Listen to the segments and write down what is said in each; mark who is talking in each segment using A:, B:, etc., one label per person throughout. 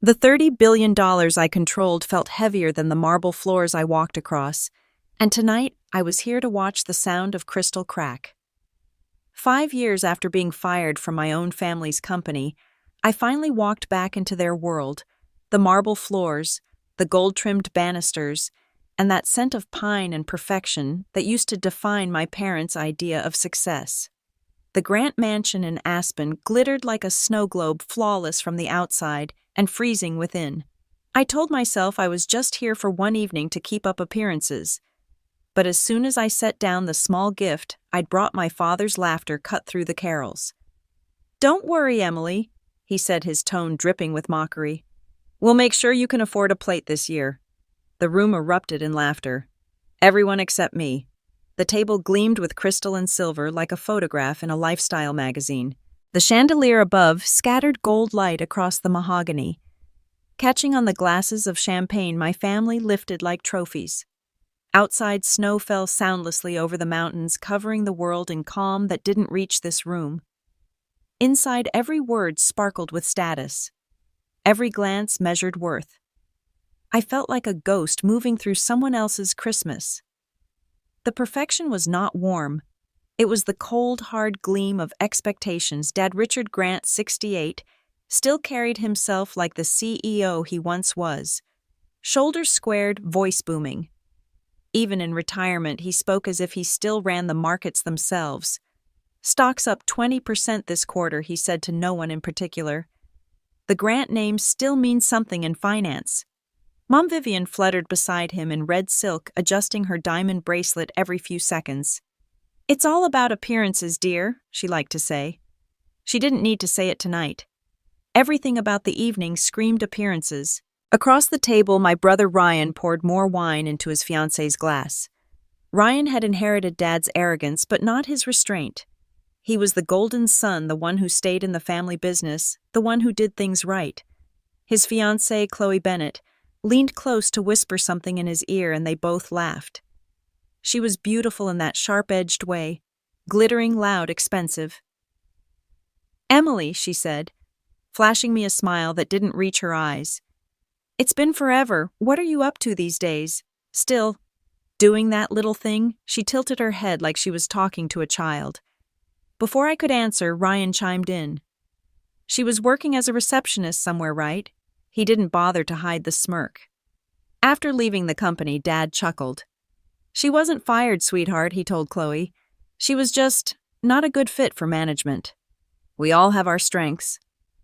A: The $30 billion I controlled felt heavier than the marble floors I walked across, and tonight I was here to watch the sound of crystal crack. 5 years after being fired from my own family's company, I finally walked back into their world, the marble floors, the gold-trimmed banisters, and that scent of pine and perfection that used to define my parents' idea of success. The Grant Mansion in Aspen glittered like a snow globe, flawless from the outside and freezing within. I told myself I was just here for one evening to keep up appearances. But as soon as I set down the small gift I'd brought, my father's laughter cut through the carols. "Don't worry, Emily," he said, his tone dripping with mockery. "We'll make sure you can afford a plate this year." The room erupted in laughter. Everyone except me. The table gleamed with crystal and silver like a photograph in a lifestyle magazine. The chandelier above scattered gold light across the mahogany. Catching on the glasses of champagne my family lifted like trophies. Outside, snow fell soundlessly over the mountains, covering the world in calm that didn't reach this room. Inside, every word sparkled with status. Every glance measured worth. I felt like a ghost moving through someone else's Christmas. The perfection was not warm. It was the cold, hard gleam of expectations. Dad Richard Grant, 68, still carried himself like the CEO he once was. Shoulders squared, voice booming. Even in retirement, he spoke as if he still ran the markets themselves. "Stocks up 20% this quarter," he said to no one in particular. The Grant name still means something in finance. Mom Vivian fluttered beside him in red silk, adjusting her diamond bracelet every few seconds. "It's all about appearances, dear," she liked to say. She didn't need to say it tonight. Everything about the evening screamed appearances. Across the table, my brother Ryan poured more wine into his fiancée's glass. Ryan had inherited Dad's arrogance, but not his restraint. He was the golden son, the one who stayed in the family business, the one who did things right. His fiancée, Chloe Bennett, leaned close to whisper something in his ear, and they both laughed. She was beautiful in that sharp-edged way, glittering, loud, expensive. "Emily," she said, flashing me a smile that didn't reach her eyes. "It's been forever. What are you up to these days? Still doing that little thing?" She tilted her head like she was talking to a child. Before I could answer, Ryan chimed in. "She was working as a receptionist somewhere, right?" He didn't bother to hide the smirk. After leaving the company, Dad chuckled. "She wasn't fired, sweetheart," he told Chloe. "She was just not a good fit for management." "We all have our strengths,"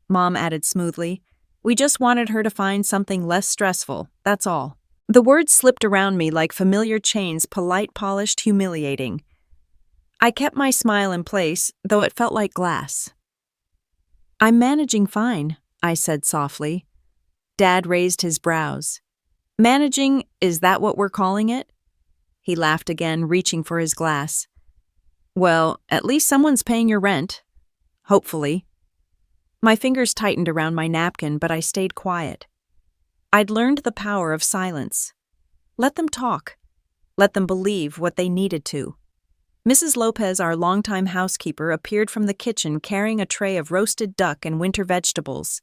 A: Mom added smoothly. "We just wanted her to find something less stressful, that's all." The words slipped around me like familiar chains, polite, polished, humiliating. I kept my smile in place, though it felt like glass. "I'm managing fine," I said softly. Dad raised his brows. "Managing, is that what we're calling it?" He laughed again, reaching for his glass. "Well, at least someone's paying your rent. Hopefully." My fingers tightened around my napkin, but I stayed quiet. I'd learned the power of silence. Let them talk. Let them believe what they needed to. Mrs. Lopez, our longtime housekeeper, appeared from the kitchen carrying a tray of roasted duck and winter vegetables.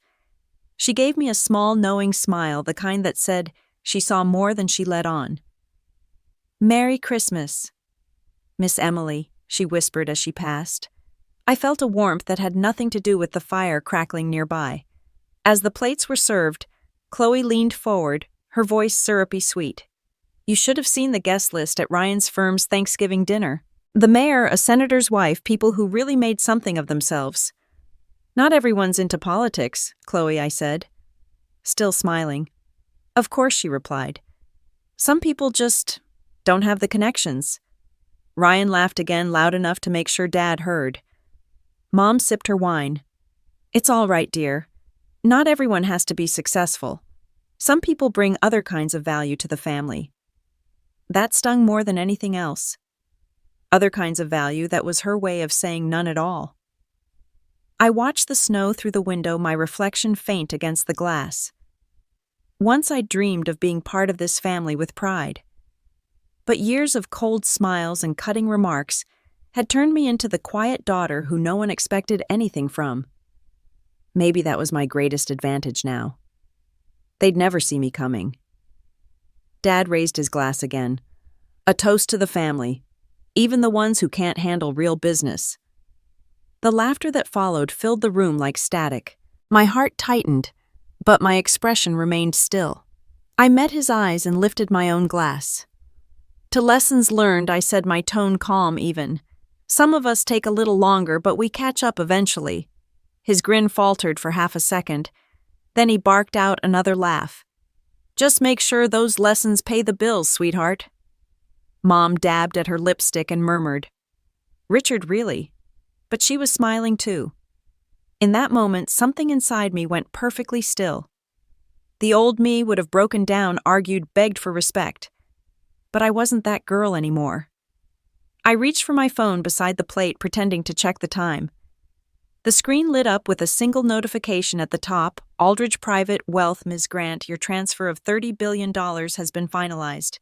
A: She gave me a small, knowing smile, the kind that said she saw more than she let on. "Merry Christmas, Miss Emily," she whispered as she passed. I felt a warmth that had nothing to do with the fire crackling nearby. As the plates were served, Chloe leaned forward, her voice syrupy sweet. "You should have seen the guest list at Ryan's firm's Thanksgiving dinner. The mayor, a senator's wife, people who really made something of themselves." "Not everyone's into politics, Chloe," I said. Still smiling. "Of course," she replied. "Some people just don't have the connections." Ryan laughed again, loud enough to make sure Dad heard. Mom sipped her wine. "It's all right, dear. Not everyone has to be successful. Some people bring other kinds of value to the family." That stung more than anything else. Other kinds of value, that was her way of saying none at all. I watched the snow through the window, my reflection faint against the glass. Once I dreamed of being part of this family with pride. But years of cold smiles and cutting remarks had turned me into the quiet daughter who no one expected anything from. Maybe that was my greatest advantage now. They'd never see me coming. Dad raised his glass again. A toast to the family, even the ones who can't handle real business. The laughter that followed filled the room like static. My heart tightened, but my expression remained still. I met his eyes and lifted my own glass. To lessons learned, I said, my tone calm even. Some of us take a little longer, but we catch up eventually. His grin faltered for half a second. Then he barked out another laugh. Just make sure those lessons pay the bills, sweetheart. Mom dabbed at her lipstick and murmured, Richard, really? But she was smiling too. In that moment, something inside me went perfectly still. The old me would have broken down, argued, begged for respect. But I wasn't that girl anymore. I reached for my phone beside the plate, pretending to check the time. The screen lit up with a single notification at the top. Aldridge Private Wealth, Ms. Grant, your transfer of $30 billion has been finalized.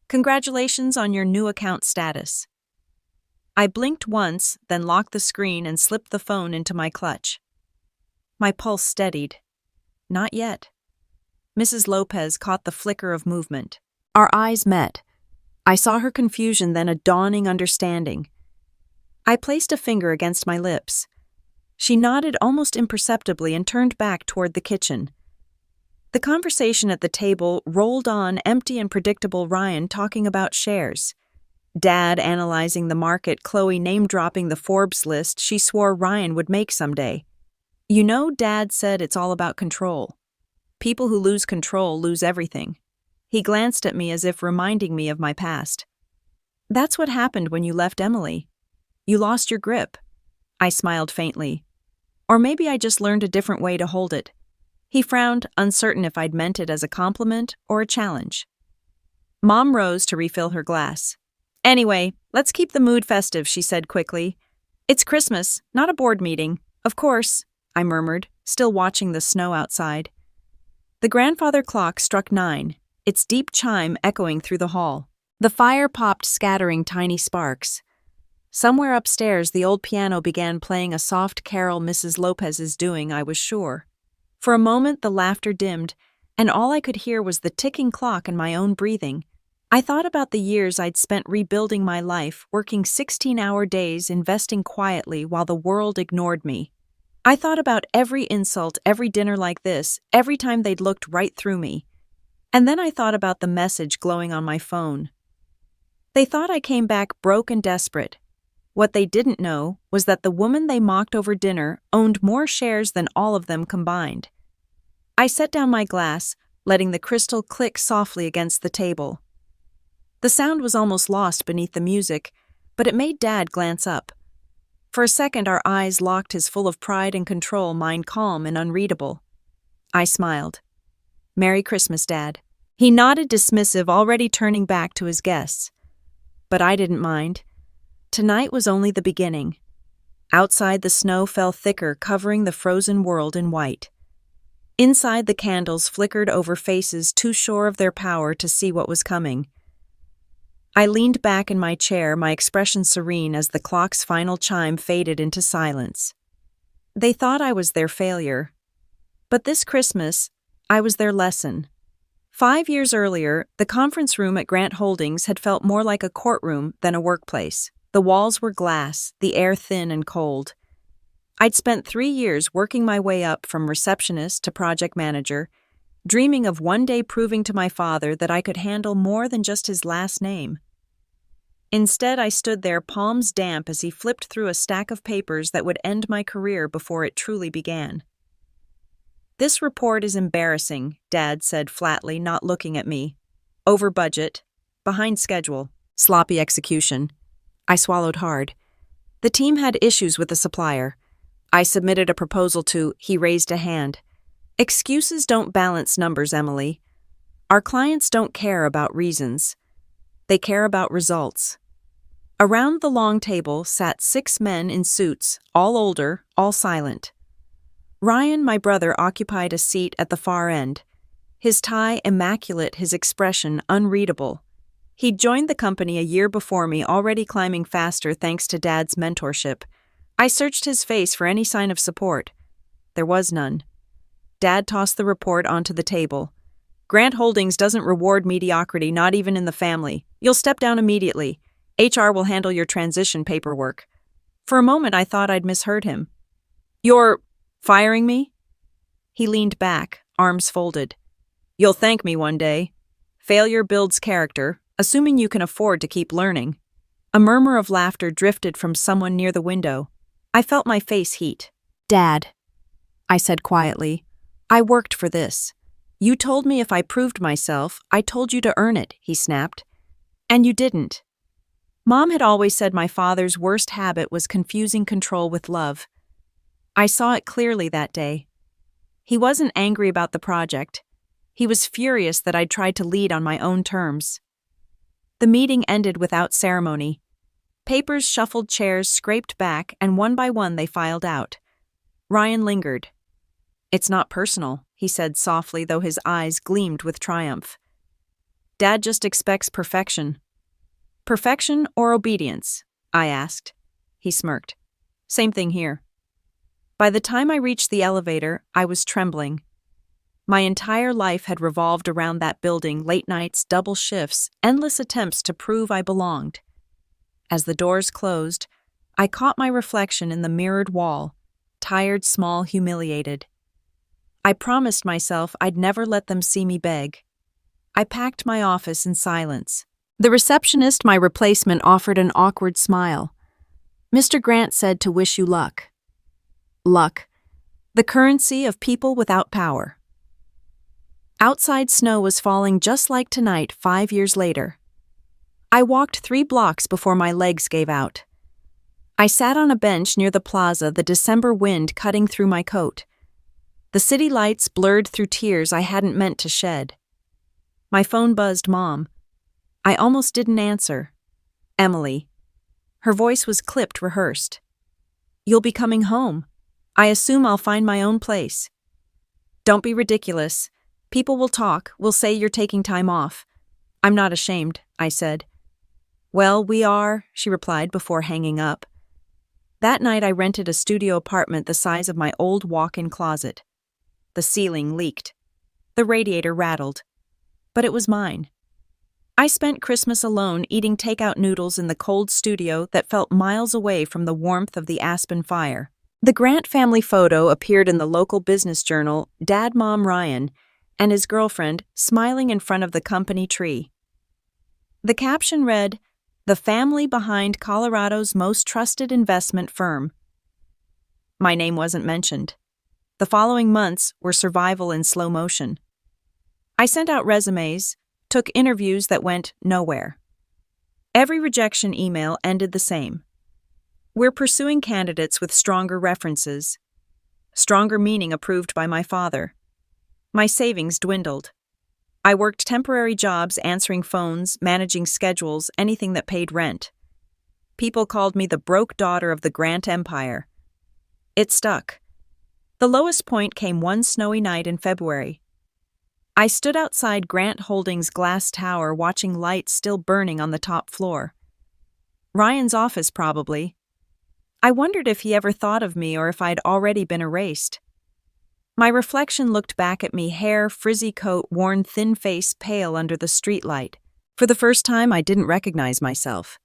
A: Congratulations on your new account status. I blinked once, then locked the screen and slipped the phone into my clutch. My pulse steadied. Not yet. Mrs. Lopez caught the flicker of movement. Our eyes met. I saw her confusion, then a dawning understanding. I placed a finger against my lips. She nodded almost imperceptibly and turned back toward the kitchen. The conversation at the table rolled on, empty and predictable. Ryan talking about shares. Dad analyzing the market, Chloe name-dropping the Forbes list she swore Ryan would make someday. You know, Dad said it's all about control. People who lose control lose everything. He glanced at me as if reminding me of my past. That's what happened when you left Emily. You lost your grip. I smiled faintly. Or maybe I just learned a different way to hold it. He frowned, uncertain if I'd meant it as a compliment or a challenge. Mom rose to refill her glass. Anyway, let's keep the mood festive, she said quickly. It's Christmas, not a board meeting. Of course, I murmured, still watching the snow outside. The grandfather clock struck 9, its deep chime echoing through the hall. The fire popped, scattering tiny sparks. Somewhere upstairs, the old piano began playing a soft carol Mrs. Lopez is doing, I was sure. For a moment, the laughter dimmed, and all I could hear was the ticking clock and my own breathing. I thought about the years I'd spent rebuilding my life, working 16-hour days, investing quietly while the world ignored me. I thought about every insult, every dinner like this, every time they'd looked right through me. And then I thought about the message glowing on my phone. They thought I came back broke and desperate. What they didn't know was that the woman they mocked over dinner owned more shares than all of them combined. I set down my glass, letting the crystal click softly against the table. The sound was almost lost beneath the music, but it made Dad glance up. For a second, our eyes locked, his full of pride and control, mine calm and unreadable. I smiled. Merry Christmas, Dad. He nodded dismissive, already turning back to his guests. But I didn't mind. Tonight was only the beginning. Outside, the snow fell thicker, covering the frozen world in white. Inside, the candles flickered over faces too sure of their power to see what was coming. I leaned back in my chair, my expression serene as the clock's final chime faded into silence. They thought I was their failure. But this Christmas, I was their lesson. 5 years earlier, the conference room at Grant Holdings had felt more like a courtroom than a workplace. The walls were glass, the air thin and cold. I'd spent 3 years working my way up from receptionist to project manager, dreaming of one day proving to my father that I could handle more than just his last name. Instead, I stood there, palms damp, as he flipped through a stack of papers that would end my career before it truly began. This report is embarrassing, Dad said flatly, not looking at me. Over budget, behind schedule, sloppy execution. I swallowed hard. The team had issues with the supplier. I submitted a proposal to, he raised a hand. Excuses don't balance numbers, Emily. Our clients don't care about reasons. They care about results. Around the long table sat 6 men in suits, all older, all silent. Ryan, my brother, occupied a seat at the far end. His tie immaculate, his expression unreadable. He'd joined the company a year before me, already climbing faster thanks to Dad's mentorship. I searched his face for any sign of support. There was none. Dad tossed the report onto the table. Grant Holdings doesn't reward mediocrity, not even in the family. You'll step down immediately. HR will handle your transition paperwork. For a moment, I thought I'd misheard him. You're firing me? He leaned back, arms folded. You'll thank me one day. Failure builds character, assuming you can afford to keep learning. A murmur of laughter drifted from someone near the window. I felt my face heat. Dad, I said quietly, I worked for this. You told me if I proved myself, I told you to earn it, he snapped. And you didn't. Mom had always said my father's worst habit was confusing control with love. I saw it clearly that day. He wasn't angry about the project. He was furious that I'd tried to lead on my own terms. The meeting ended without ceremony. Papers shuffled, chairs scraped back, and one by one they filed out. Ryan lingered. It's not personal, he said softly, though his eyes gleamed with triumph. Dad just expects perfection. Perfection or obedience? I asked. He smirked. Same thing here. By the time I reached the elevator, I was trembling. My entire life had revolved around that building, late nights, double shifts, endless attempts to prove I belonged. As the doors closed, I caught my reflection in the mirrored wall, tired, small, humiliated. I promised myself I'd never let them see me beg. I packed my office in silence. The receptionist, my replacement, offered an awkward smile. Mr. Grant said to wish you luck. Luck, the currency of people without power. Outside snow was falling just like tonight 5 years later. I walked 3 blocks before my legs gave out. I sat on a bench near the plaza, the December wind cutting through my coat. The city lights blurred through tears I hadn't meant to shed. My phone buzzed Mom. I almost didn't answer. Emily. Her voice was clipped, rehearsed. You'll be coming home. I assume I'll find my own place. Don't be ridiculous. People will talk, will say you're taking time off. I'm not ashamed, I said. Well, we are, she replied before hanging up. That night I rented a studio apartment the size of my old walk-in closet. The ceiling leaked. The radiator rattled. But it was mine. I spent Christmas alone eating takeout noodles in the cold studio that felt miles away from the warmth of the aspen fire. The Grant family photo appeared in the local business journal, Dad, Mom, Ryan, and his girlfriend smiling in front of the company tree. The caption read, "The family behind Colorado's most trusted investment firm." My name wasn't mentioned. The following months were survival in slow motion. I sent out resumes, took interviews that went nowhere. Every rejection email ended the same. We're pursuing candidates with stronger references. Stronger meaning approved by my father. My savings dwindled. I worked temporary jobs, answering phones, managing schedules, anything that paid rent. People called me the broke daughter of the Grant Empire. It stuck. The lowest point came one snowy night in February. I stood outside Grant Holdings' glass tower watching lights still burning on the top floor. Ryan's office, probably. I wondered if he ever thought of me or if I'd already been erased. My reflection looked back at me, hair, frizzy coat, worn, thin face, pale under the streetlight. For the first time, I didn't recognize myself.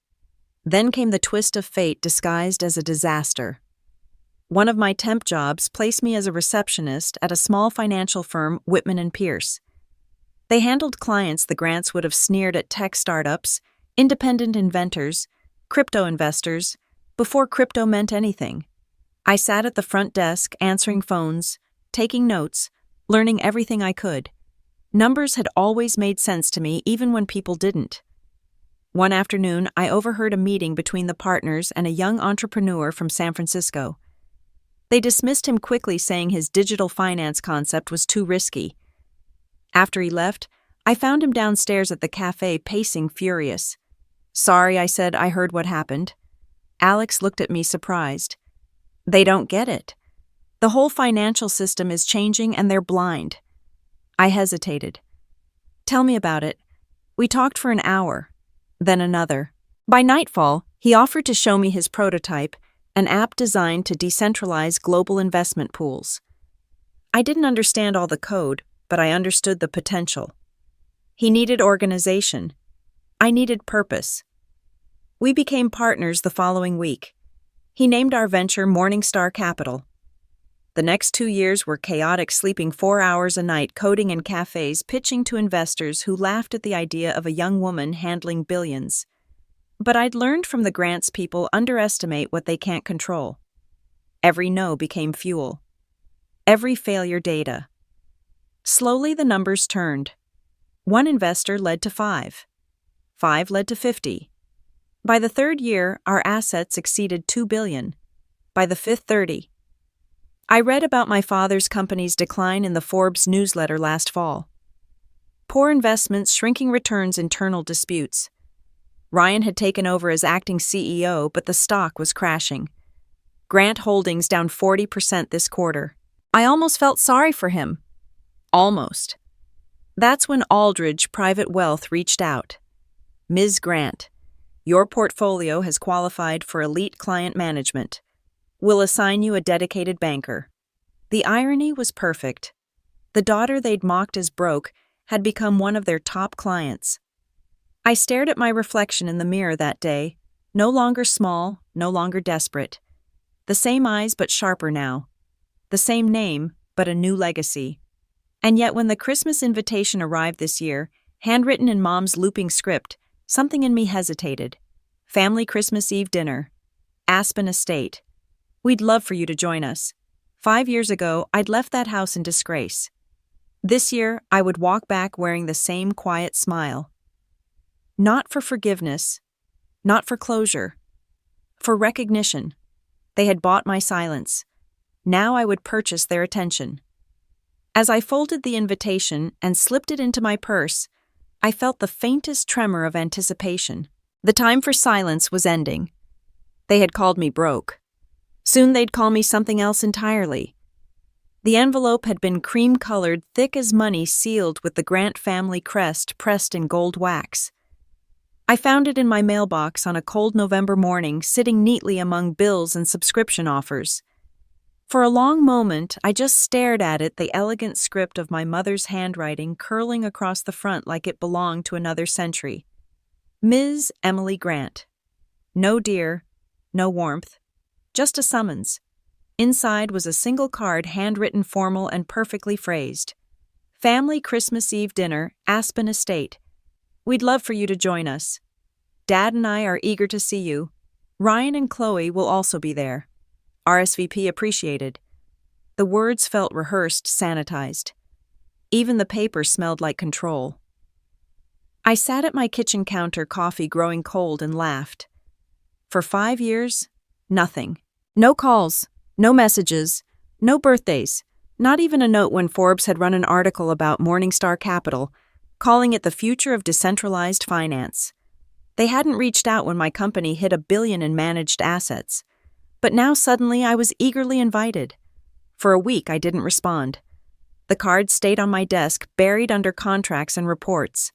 A: Then came the twist of fate disguised as a disaster. One of my temp jobs placed me as a receptionist at a small financial firm, Whitman & Pierce. They handled clients the Grants would have sneered at tech startups, independent inventors, crypto investors, before crypto meant anything. I sat at the front desk, answering phones, taking notes, learning everything I could. Numbers had always made sense to me, even when people didn't. One afternoon, I overheard a meeting between the partners and a young entrepreneur from San Francisco. They dismissed him quickly, saying his digital finance concept was too risky. After he left, I found him downstairs at the cafe, pacing, furious. Sorry, I said, I heard what happened. Alex looked at me surprised. They don't get it. The whole financial system is changing and they're blind. I hesitated. Tell me about it. We talked for an hour, then another. By nightfall, he offered to show me his prototype, an app designed to decentralize global investment pools. I didn't understand all the code, but I understood the potential. He needed organization. I needed purpose. We became partners the following week. He named our venture Morningstar Capital. The next 2 years were chaotic, sleeping 4 hours a night, coding in cafes, pitching to investors who laughed at the idea of a young woman handling billions. But I'd learned from the grants people underestimate what they can't control. Every no became fuel. Every failure data. Slowly the numbers turned. 1 investor led to 5. 5 led to 50. By the 3rd year, our assets exceeded $2 billion. By the 5th, 30. I read about my father's company's decline in the Forbes newsletter last fall. Poor investments, shrinking returns, internal disputes. Ryan had taken over as acting CEO, but the stock was crashing. Grant Holdings down 40% this quarter. I almost felt sorry for him. Almost. That's when Aldridge Private Wealth reached out. Ms. Grant, your portfolio has qualified for elite client management. We'll assign you a dedicated banker. The irony was perfect. The daughter they'd mocked as broke had become one of their top clients. I stared at my reflection in the mirror that day, no longer small, no longer desperate. The same eyes but sharper now. The same name, but a new legacy. And yet when the Christmas invitation arrived this year, handwritten in Mom's looping script, something in me hesitated. Family Christmas Eve dinner. Aspen Estate. We'd love for you to join us. 5 years ago, I'd left that house in disgrace. This year, I would walk back wearing the same quiet smile. Not for forgiveness, not for closure, for recognition. They had bought my silence. Now I would purchase their attention. As I folded the invitation and slipped it into my purse, I felt the faintest tremor of anticipation. The time for silence was ending. They had called me broke. Soon they'd call me something else entirely. The envelope had been cream-colored, thick as money, sealed with the Grant family crest pressed in gold wax. I found it in my mailbox on a cold November morning, sitting neatly among bills and subscription offers. For a long moment, I just stared at it, the elegant script of my mother's handwriting curling across the front like it belonged to another century. Ms. Emily Grant. No dear, no warmth. Just a summons. Inside was a single card, handwritten, formal, and perfectly phrased. Family Christmas Eve dinner, Aspen Estate. We'd love for you to join us. Dad and I are eager to see you. Ryan and Chloe will also be there. RSVP appreciated. The words felt rehearsed, sanitized. Even the paper smelled like control. I sat at my kitchen counter, coffee growing cold, and laughed. For 5 years, nothing. No calls, no messages, no birthdays, not even a note when Forbes had run an article about Morningstar Capital, calling it the future of decentralized finance. They hadn't reached out when my company hit $1 billion in managed assets. But now suddenly I was eagerly invited. For a week I didn't respond. The card stayed on my desk, buried under contracts and reports.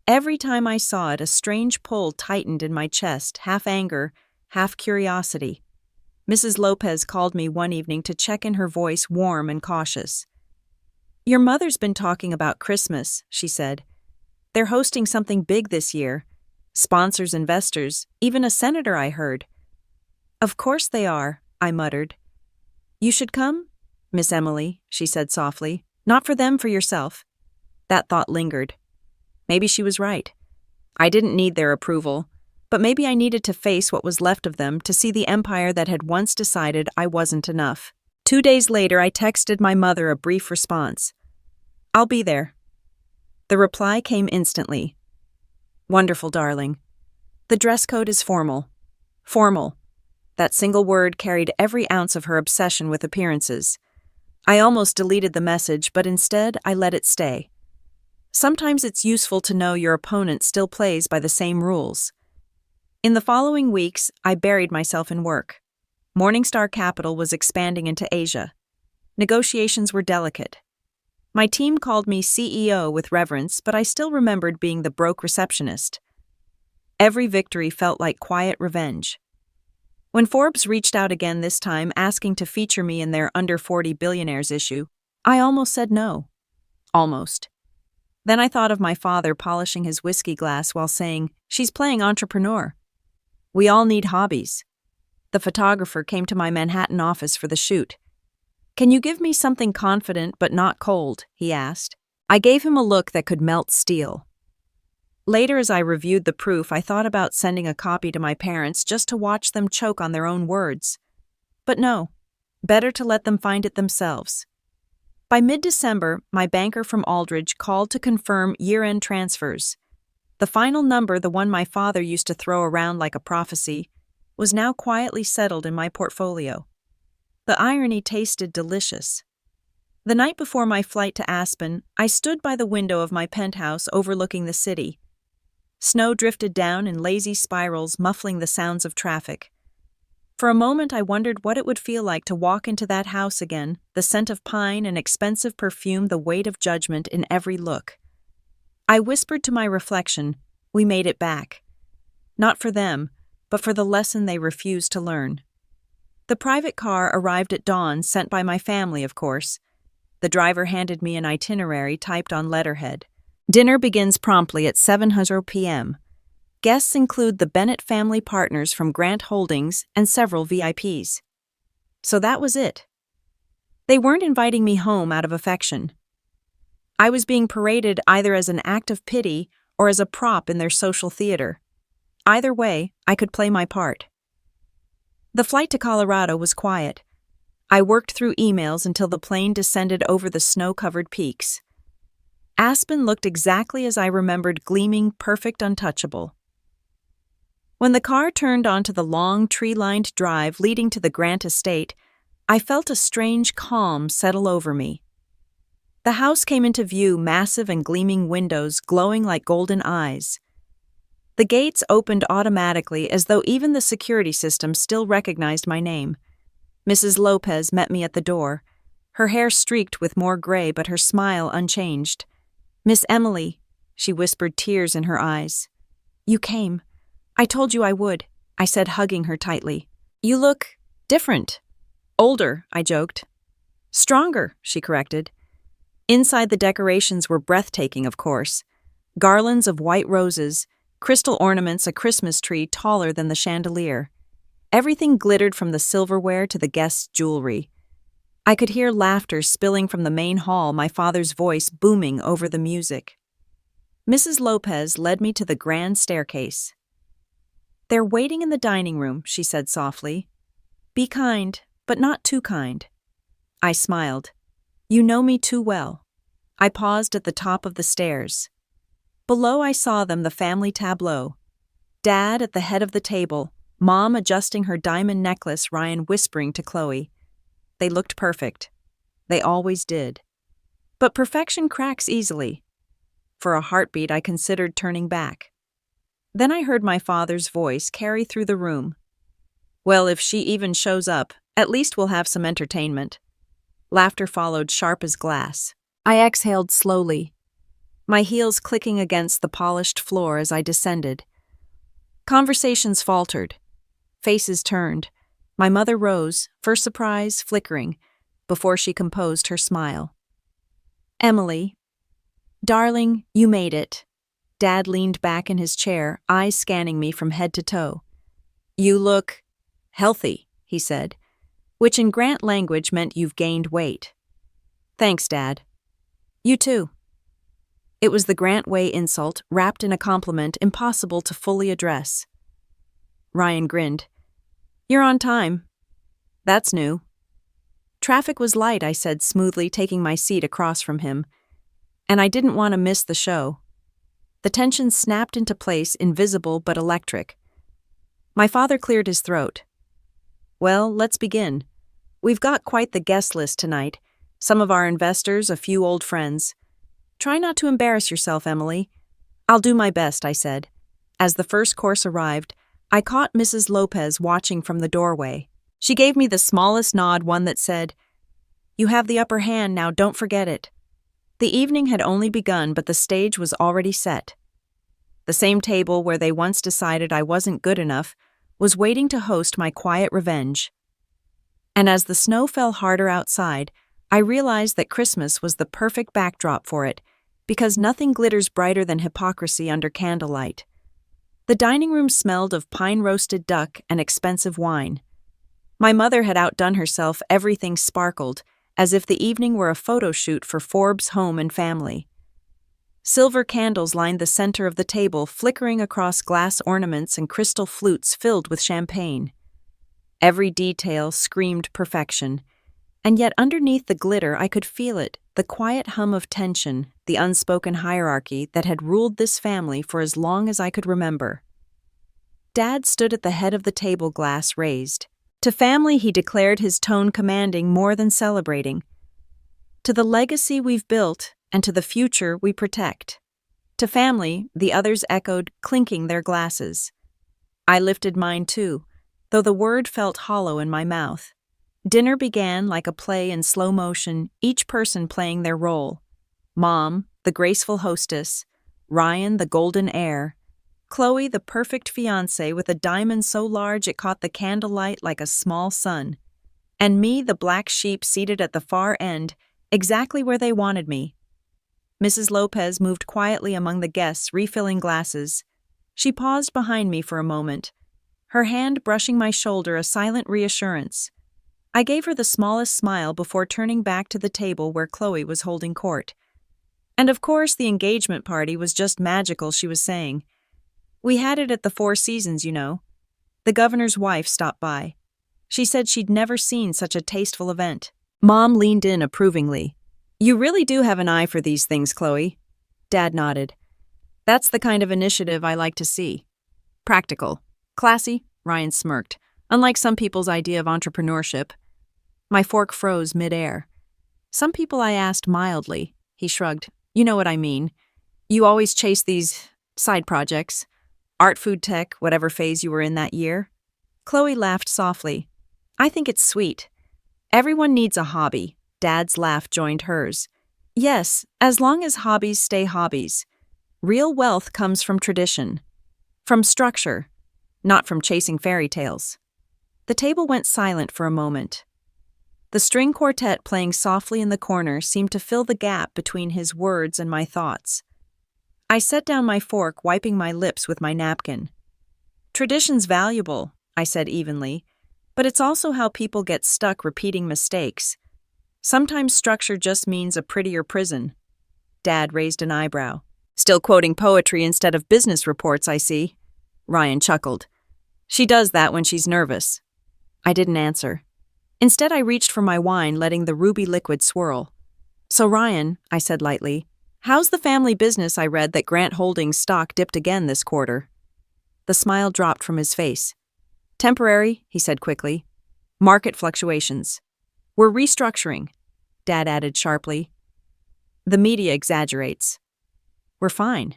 A: Every time I saw it, a strange pull tightened in my chest, half anger, half curiosity. Mrs. Lopez called me one evening to check in, her voice warm and cautious. "Your mother's been talking about Christmas," she said. "They're hosting something big this year. Sponsors, investors, even a senator, I heard." "Of course they are," I muttered. "You should come, Miss Emily," she said softly. "Not for them, for yourself." That thought lingered. Maybe she was right. I didn't need their approval, but maybe I needed to face what was left of them, to see the empire that had once decided I wasn't enough. 2 days later, I texted my mother a brief response. "I'll be there." The reply came instantly. "Wonderful, darling. The dress code is formal." Formal. That single word carried every ounce of her obsession with appearances. I almost deleted the message, but instead I let it stay. Sometimes it's useful to know your opponent still plays by the same rules. In the following weeks, I buried myself in work. Morningstar Capital was expanding into Asia. Negotiations were delicate. My team called me CEO with reverence, but I still remembered being the broke receptionist. Every victory felt like quiet revenge. When Forbes reached out again this time, asking to feature me in their Under 40 Billionaires issue, I almost said no. Almost. Then I thought of my father polishing his whiskey glass while saying, "She's playing entrepreneur." We all need hobbies. The photographer came to my Manhattan office for the shoot. "Can you give me something confident but not cold?" he asked. I gave him a look that could melt steel. Later, as I reviewed the proof, I thought about sending a copy to my parents just to watch them choke on their own words. But no, better to let them find it themselves. By mid-December, my banker from Aldridge called to confirm year-end transfers. The final number, the one my father used to throw around like a prophecy, was now quietly settled in my portfolio. The irony tasted delicious. The night before my flight to Aspen, I stood by the window of my penthouse overlooking the city. Snow drifted down in lazy spirals, muffling the sounds of traffic. For a moment, I wondered what it would feel like to walk into that house again, the scent of pine and expensive perfume, the weight of judgment in every look. I whispered to my reflection, "We made it back." Not for them, but for the lesson they refused to learn. The private car arrived at dawn, sent by my family, of course. The driver handed me an itinerary typed on letterhead. Dinner begins promptly at 7:00 p.m. Guests include the Bennett family partners from Grant Holdings and several VIPs. So that was it. They weren't inviting me home out of affection. I was being paraded either as an act of pity or as a prop in their social theater. Either way, I could play my part. The flight to Colorado was quiet. I worked through emails until the plane descended over the snow-covered peaks. Aspen looked exactly as I remembered, gleaming, perfect, untouchable. When the car turned onto the long, tree-lined drive leading to the Grant estate, I felt a strange calm settle over me. The house came into view, massive and gleaming windows glowing like golden eyes. The gates opened automatically as though even the security system still recognized my name. Mrs. Lopez met me at the door, her hair streaked with more gray but her smile unchanged. "Miss Emily," she whispered, tears in her eyes. "You came. I told you I would," I said, hugging her tightly. "You look different." "Older," I joked. "Stronger," she corrected. Inside, the decorations were breathtaking, of course. Garlands of white roses, crystal ornaments, a Christmas tree taller than the chandelier. Everything glittered from the silverware to the guests' jewelry. I could hear laughter spilling from the main hall, my father's voice booming over the music. Mrs. Lopez led me to the grand staircase. "They're waiting in the dining room," she said softly. "Be kind, but not too kind." I smiled. "You know me too well." I paused at the top of the stairs. Below, I saw them, the family tableau. Dad at the head of the table, Mom adjusting her diamond necklace, Ryan whispering to Chloe. They looked perfect. They always did. But perfection cracks easily. For a heartbeat, I considered turning back. Then I heard my father's voice carry through the room. "Well, if she even shows up, at least we'll have some entertainment." Laughter followed, sharp as glass. I exhaled slowly, my heels clicking against the polished floor as I descended. Conversations faltered. Faces turned. My mother rose, first surprise flickering, before she composed her smile. "Emily, darling, you made it." Dad leaned back in his chair, eyes scanning me from head to toe. "You look healthy," he said, which in Grant language meant you've gained weight. "Thanks, Dad." "You too." It was the Grant way insult, wrapped in a compliment impossible to fully address. Ryan grinned. "You're on time." "That's new." "Traffic was light," I said smoothly, taking my seat across from him. "And I didn't want to miss the show." The tension snapped into place, invisible but electric. My father cleared his throat. "Well, let's begin. We've got quite the guest list tonight. Some of our investors, a few old friends. Try not to embarrass yourself, Emily." "I'll do my best," I said. As the first course arrived, I caught Mrs. Lopez watching from the doorway. She gave me the smallest nod, one that said, "You have the upper hand now, don't forget it." The evening had only begun, but the stage was already set. The same table where they once decided I wasn't good enough was waiting to host my quiet revenge. And as the snow fell harder outside, I realized that Christmas was the perfect backdrop for it, because nothing glitters brighter than hypocrisy under candlelight. The dining room smelled of pine-roasted duck and expensive wine. My mother had outdone herself, everything sparkled, as if the evening were a photo shoot for Forbes Home and Family. Silver candles lined the center of the table, flickering across glass ornaments and crystal flutes filled with champagne. Every detail screamed perfection, and yet underneath the glitter I could feel it, the quiet hum of tension, the unspoken hierarchy that had ruled this family for as long as I could remember. Dad stood at the head of the table, glass raised. To family, he declared, his tone commanding more than celebrating. To the legacy we've built, and to the future we protect. To family, the others echoed, clinking their glasses. I lifted mine too, though the word felt hollow in my mouth. Dinner began like a play in slow motion, each person playing their role. Mom, the graceful hostess; Ryan, the golden heir; Chloe, the perfect fiancé with a diamond so large it caught the candlelight like a small sun; and me, the black sheep seated at the far end, exactly where they wanted me. Mrs. Lopez moved quietly among the guests, refilling glasses. She paused behind me for a moment, her hand brushing my shoulder, a silent reassurance. I gave her the smallest smile before turning back to the table where Chloe was holding court. And of course, the engagement party was just magical, she was saying. We had it at the Four Seasons, you know. The governor's wife stopped by. She said she'd never seen such a tasteful event. Mom leaned in approvingly. You really do have an eye for these things, Chloe. Dad nodded. That's the kind of initiative I like to see. Practical. Classy, Ryan smirked, unlike some people's idea of entrepreneurship. My fork froze midair. Some people, I asked mildly. He shrugged. You know what I mean. You always chase these side projects. Art, food, tech, whatever phase you were in that year. Chloe laughed softly. I think it's sweet. Everyone needs a hobby. Dad's laugh joined hers. Yes, as long as hobbies stay hobbies. Real wealth comes from tradition. From structure. Not from chasing fairy tales. The table went silent for a moment. The string quartet playing softly in the corner seemed to fill the gap between his words and my thoughts. I set down my fork, wiping my lips with my napkin. Tradition's valuable, I said evenly, but it's also how people get stuck repeating mistakes. Sometimes structure just means a prettier prison. Dad raised an eyebrow. Still quoting poetry instead of business reports, I see. Ryan chuckled. She does that when she's nervous. I didn't answer. Instead, I reached for my wine, letting the ruby liquid swirl. So Ryan, I said lightly, how's the family business? I read that Grant Holdings stock dipped again this quarter. The smile dropped from his face. Temporary, he said quickly. Market fluctuations. We're restructuring, Dad added sharply. The media exaggerates. We're fine.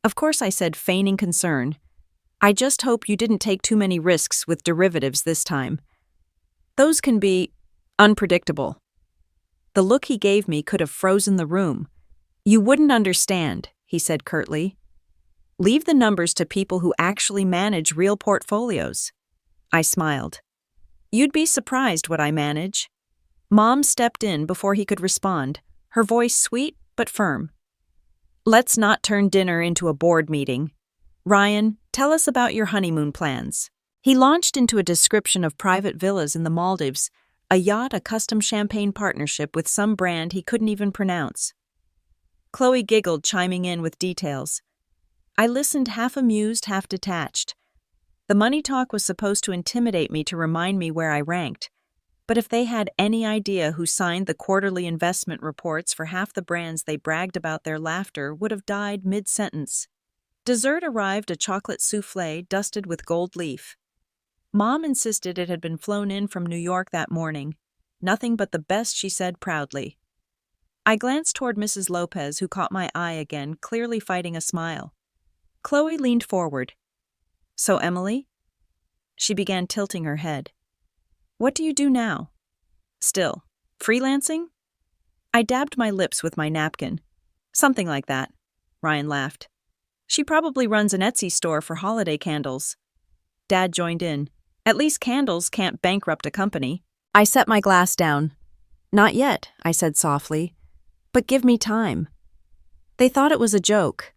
A: Of course, I said, feigning concern. I just hope you didn't take too many risks with derivatives this time. Those can be unpredictable. The look he gave me could have frozen the room. You wouldn't understand, he said curtly. Leave the numbers to people who actually manage real portfolios. I smiled. You'd be surprised what I manage. Mom stepped in before he could respond, her voice sweet but firm. Let's not turn dinner into a board meeting. Ryan, tell us about your honeymoon plans. He launched into a description of private villas in the Maldives, a yacht, a custom champagne partnership with some brand he couldn't even pronounce. Chloe giggled, chiming in with details. I listened, half amused, half detached. The money talk was supposed to intimidate me, to remind me where I ranked. But if they had any idea who signed the quarterly investment reports for half the brands they bragged about, their laughter would have died mid-sentence. Dessert arrived, a chocolate soufflé dusted with gold leaf. Mom insisted it had been flown in from New York that morning. Nothing but the best, she said proudly. I glanced toward Mrs. Lopez, who caught my eye again, clearly fighting a smile. Chloe leaned forward. So, Emily? She began tilting her head. What do you do now? Still, freelancing? I dabbed my lips with my napkin. Something like that. Ryan laughed. She probably runs an Etsy store for holiday candles. Dad joined in. At least candles can't bankrupt a company. I set my glass down. Not yet, I said softly, but give me time. They thought it was a joke.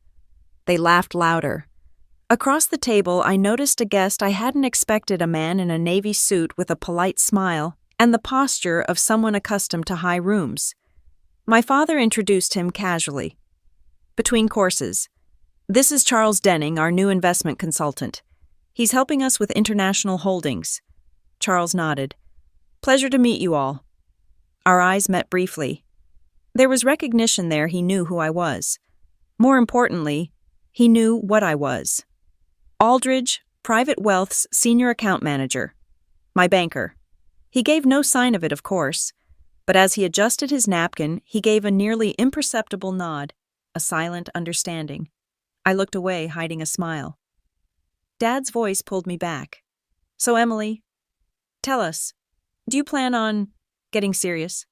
A: They laughed louder. Across the table, I noticed a guest I hadn't expected, a man in a navy suit with a polite smile and the posture of someone accustomed to high rooms. My father introduced him casually. Between courses, "This is Charles Denning, our new investment consultant. He's helping us with international holdings." Charles nodded. "Pleasure to meet you all." Our eyes met briefly. There was recognition there. He knew who I was. More importantly, he knew what I was. Aldridge, Private Wealth's senior account manager. My banker. He gave no sign of it, of course, but as he adjusted his napkin, he gave a nearly imperceptible nod, a silent understanding. I looked away, hiding a smile. Dad's voice pulled me back. "So, Emily, tell us, do you plan on getting serious?"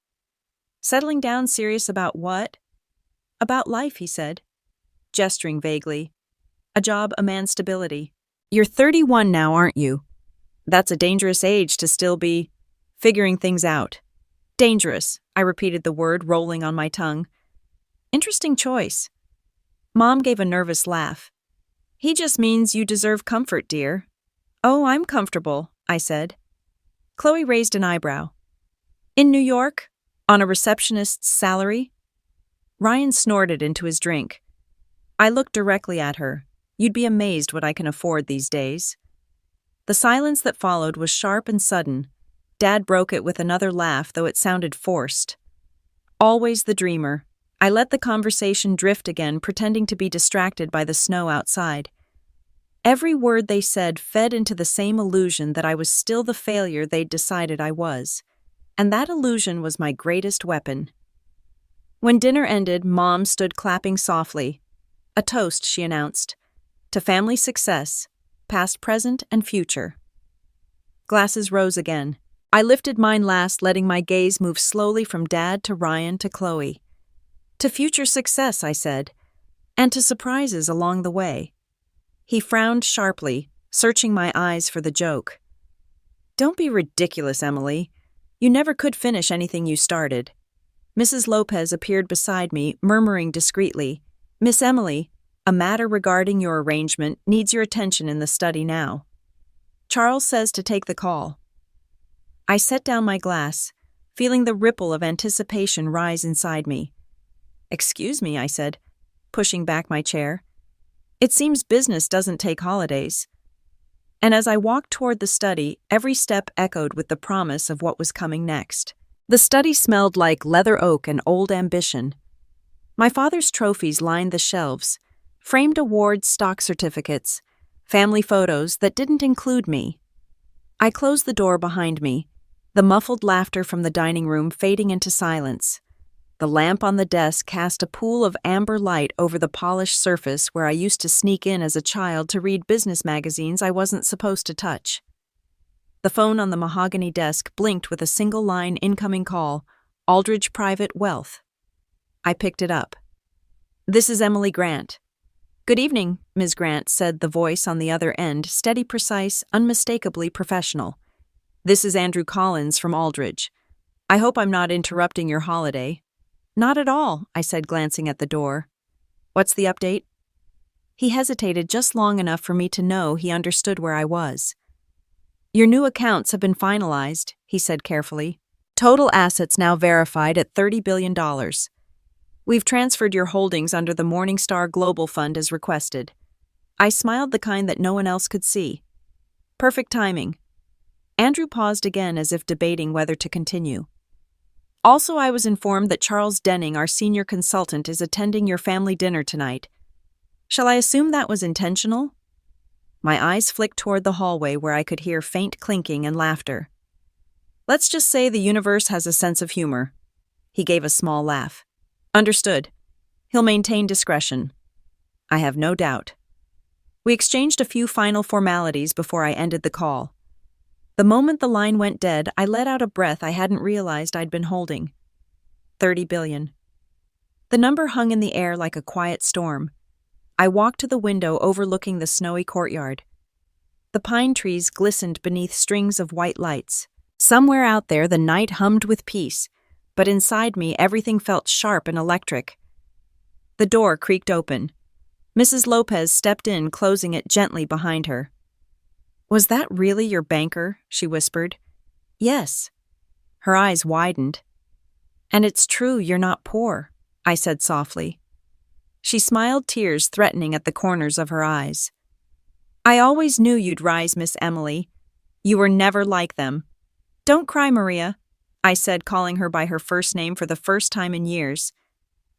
A: "Settling down serious about what?" "About life," he said, gesturing vaguely. "A job, a man's stability. You're 31 now, aren't you? That's a dangerous age to still be figuring things out." "Dangerous," I repeated the word, rolling on my tongue. "Interesting choice." Mom gave a nervous laugh. "He just means you deserve comfort, dear." "Oh, I'm comfortable," I said. Chloe raised an eyebrow. "In New York? On a receptionist's salary?" Ryan snorted into his drink. I looked directly at her. "You'd be amazed what I can afford these days." The silence that followed was sharp and sudden. Dad broke it with another laugh, though it sounded forced. Always the dreamer. I let the conversation drift again, pretending to be distracted by the snow outside. Every word they said fed into the same illusion that I was still the failure they'd decided I was. And that illusion was my greatest weapon. When dinner ended, Mom stood clapping softly. "A toast," she announced, "to family success, past, present, and future." Glasses rose again. I lifted mine last, letting my gaze move slowly from Dad to Ryan to Chloe. "To future success," I said, "and to surprises along the way." He frowned sharply, searching my eyes for the joke. "Don't be ridiculous, Emily. You never could finish anything you started." Mrs. Lopez appeared beside me, murmuring discreetly, "Miss Emily, a matter regarding your arrangement needs your attention in the study now. Charles says to take the call." I set down my glass, feeling the ripple of anticipation rise inside me. "Excuse me," I said, pushing back my chair. "It seems business doesn't take holidays." And as I walked toward the study, every step echoed with the promise of what was coming next. The study smelled like leather oak and old ambition. My father's trophies lined the shelves, framed awards, stock certificates, family photos that didn't include me. I closed the door behind me, the muffled laughter from the dining room fading into silence. The lamp on the desk cast a pool of amber light over the polished surface where I used to sneak in as a child to read business magazines I wasn't supposed to touch. The phone on the mahogany desk blinked with a single-line incoming call, Aldridge Private Wealth. I picked it up. "This is Emily Grant." "Good evening, Ms. Grant," said the voice on the other end, steady, precise, unmistakably professional. "This is Andrew Collins from Aldridge. I hope I'm not interrupting your holiday." "Not at all," I said, glancing at the door. "What's the update?" He hesitated just long enough for me to know he understood where I was. "Your new accounts have been finalized," he said carefully. "Total assets now verified at $30 billion. We've transferred your holdings under the Morningstar Global Fund as requested." I smiled, the kind that no one else could see. "Perfect timing." Andrew paused again as if debating whether to continue. "Also, I was informed that Charles Denning, our senior consultant, is attending your family dinner tonight. Shall I assume that was intentional?" My eyes flicked toward the hallway where I could hear faint clinking and laughter. "Let's just say the universe has a sense of humor." He gave a small laugh. "Understood. He'll maintain discretion." "I have no doubt." We exchanged a few final formalities before I ended the call. The moment the line went dead, I let out a breath I hadn't realized I'd been holding. 30 billion. The number hung in the air like a quiet storm. I walked to the window overlooking the snowy courtyard. The pine trees glistened beneath strings of white lights. Somewhere out there the night hummed with peace, but inside me everything felt sharp and electric. The door creaked open. Mrs. Lopez stepped in, closing it gently behind her. "Was that really your banker?" she whispered. "Yes." Her eyes widened. "And it's true you're not poor," I said softly. She smiled, tears threatening at the corners of her eyes. "I always knew you'd rise, Miss Emily. You were never like them." "Don't cry, Maria," I said, calling her by her first name for the first time in years.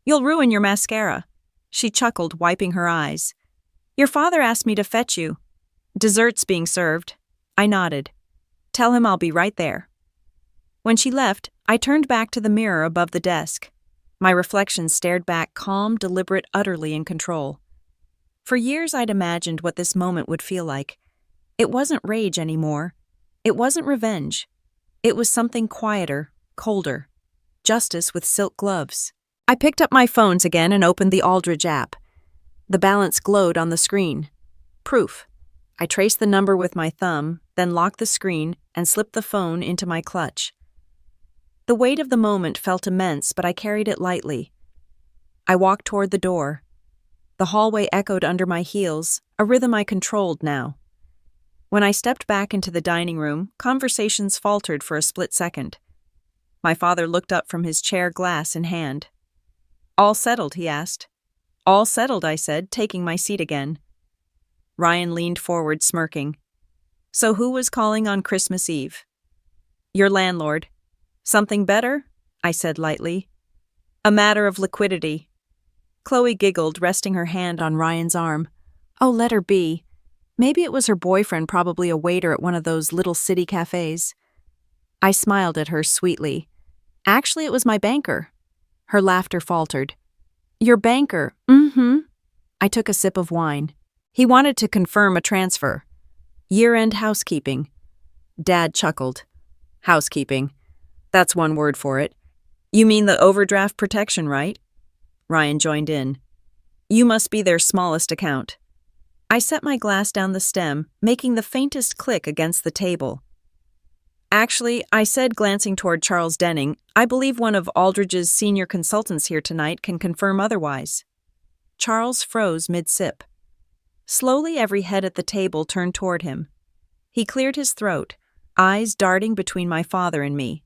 A: "You'll ruin your mascara." She chuckled, wiping her eyes. "Your father asked me to fetch you." "Dessert's being served." I nodded. "Tell him I'll be right there." When she left, I turned back to the mirror above the desk. My reflection stared back, calm, deliberate, utterly in control. For years I'd imagined what this moment would feel like. It wasn't rage anymore. It wasn't revenge. It was something quieter, colder. Justice with silk gloves. I picked up my phones again and opened the Aldridge app. The balance glowed on the screen. Proof. I traced the number with my thumb, then locked the screen and slipped the phone into my clutch. The weight of the moment felt immense, but I carried it lightly. I walked toward the door. The hallway echoed under my heels, a rhythm I controlled now. When I stepped back into the dining room, conversations faltered for a split second. My father looked up from his chair, glass in hand. "All settled?" he asked. "All settled," I said, taking my seat again. Ryan leaned forward, smirking. "So who was calling on Christmas Eve?" "Your landlord." "Something better?" I said lightly. "A matter of liquidity." Chloe giggled, resting her hand on Ryan's arm. "Oh, let her be. Maybe it was her boyfriend, probably a waiter at one of those little city cafes." I smiled at her sweetly. "Actually, it was my banker." Her laughter faltered. "Your banker? Mm-hmm." I took a sip of wine. "He wanted to confirm a transfer. Year-end housekeeping." Dad chuckled. "Housekeeping. That's one word for it. You mean the overdraft protection, right?" Ryan joined in. "You must be their smallest account." I set my glass down the stem, making the faintest click against the table. "Actually," I said, glancing toward Charles Denning, "I believe one of Aldridge's senior consultants here tonight can confirm otherwise." Charles froze mid-sip. Slowly, every head at the table turned toward him. He cleared his throat, eyes darting between my father and me.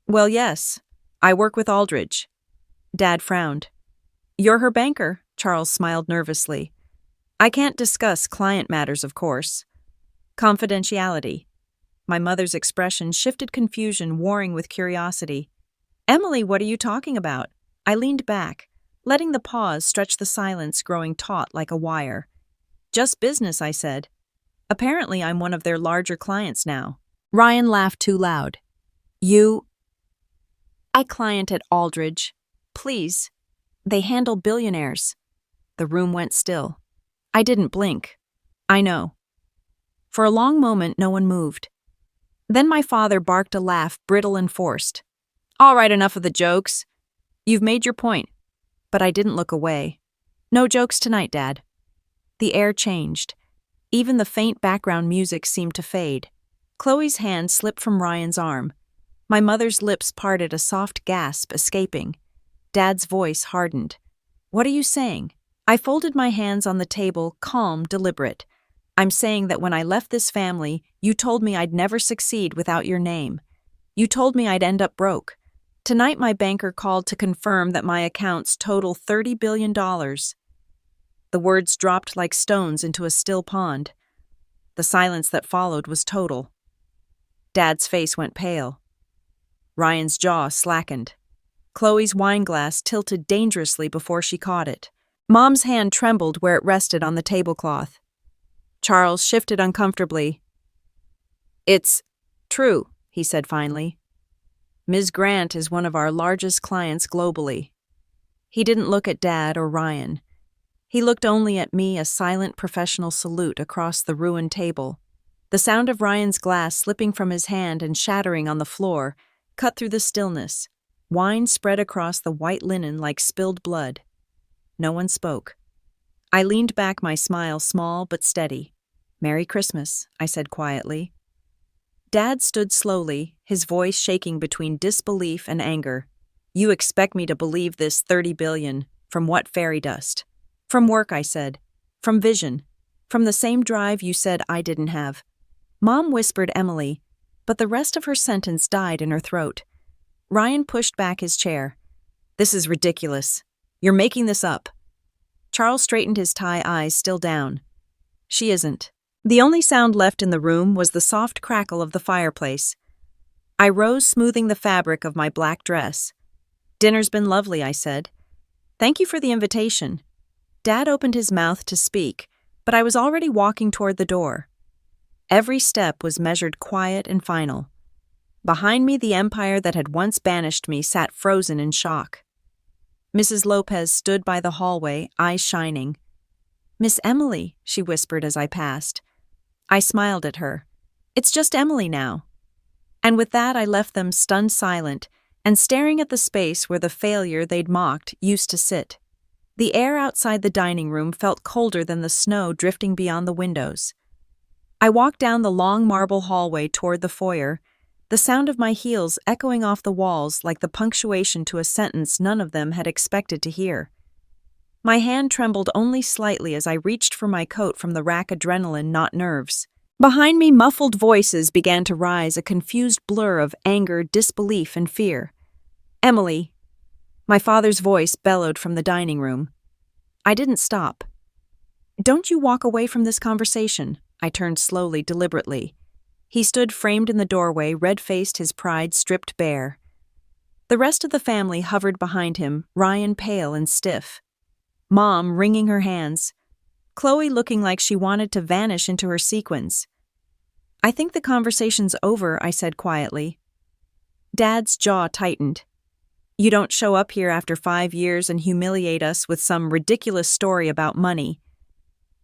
A: Well, yes. I work with Aldridge." Dad frowned. "You're her banker," Charles smiled nervously. "I can't discuss client matters, of course." "Confidentiality." My mother's expression shifted, confusion warring with curiosity. "Emily, what are you talking about?" I leaned back, letting the pause stretch the silence, growing taut like a wire. "Just business," I said. "Apparently I'm one of their larger clients now." Ryan laughed too loud. "You—" "I client at Aldridge. Please. They handle billionaires." The room went still. I didn't blink. "I know." For a long moment, no one moved. Then my father barked a laugh, brittle and forced. "All right, enough of the jokes. You've made your point." But I didn't look away. "No jokes tonight, Dad." The air changed. Even the faint background music seemed to fade. Chloe's hand slipped from Ryan's arm. My mother's lips parted, a soft gasp escaping. Dad's voice hardened. "What are you saying?" I folded my hands on the table, calm, deliberate. "I'm saying that when I left this family, you told me I'd never succeed without your name. You told me I'd end up broke. Tonight my banker called to confirm that my accounts total $30 billion. The words dropped like stones into a still pond. The silence that followed was total. Dad's face went pale. Ryan's jaw slackened. Chloe's wineglass tilted dangerously before she caught it. Mom's hand trembled where it rested on the tablecloth. Charles shifted uncomfortably. "It's true," he said finally. "Ms. Grant is one of our largest clients globally." He didn't look at Dad or Ryan. He looked only at me, a silent professional salute across the ruined table. The sound of Ryan's glass slipping from his hand and shattering on the floor cut through the stillness. Wine spread across the white linen like spilled blood. No one spoke. I leaned back, my smile small but steady. "Merry Christmas," I said quietly. Dad stood slowly, his voice shaking between disbelief and anger. "You expect me to believe this 30 billion, from what fairy dust?" "From work," I said. "From vision. From the same drive you said I didn't have." Mom whispered Emily, but the rest of her sentence died in her throat. Ryan pushed back his chair. "This is ridiculous. You're making this up." Charles straightened his tie, eyes still down. "She isn't." The only sound left in the room was the soft crackle of the fireplace. I rose, smoothing the fabric of my black dress. "Dinner's been lovely," I said. "Thank you for the invitation." Dad opened his mouth to speak, but I was already walking toward the door. Every step was measured quiet and final. Behind me, the empire that had once banished me sat frozen in shock. Mrs. Lopez stood by the hallway, eyes shining. "Miss Emily," she whispered as I passed. I smiled at her. "It's just Emily now." And with that, I left them stunned silent and staring at the space where the failure they'd mocked used to sit. The air outside the dining room felt colder than the snow drifting beyond the windows. I walked down the long marble hallway toward the foyer, the sound of my heels echoing off the walls like the punctuation to a sentence none of them had expected to hear. My hand trembled only slightly as I reached for my coat from the rack, adrenaline, not nerves. Behind me, muffled voices began to rise, a confused blur of anger, disbelief, and fear. "Emily!" My father's voice bellowed from the dining room. I didn't stop. "Don't you walk away from this conversation." I turned slowly, deliberately. He stood framed in the doorway, red-faced, his pride stripped bare. The rest of the family hovered behind him, Ryan pale and stiff. Mom wringing her hands. Chloe looking like she wanted to vanish into her sequins. "I think the conversation's over," I said quietly. Dad's jaw tightened. "You don't show up here after 5 years and humiliate us with some ridiculous story about money.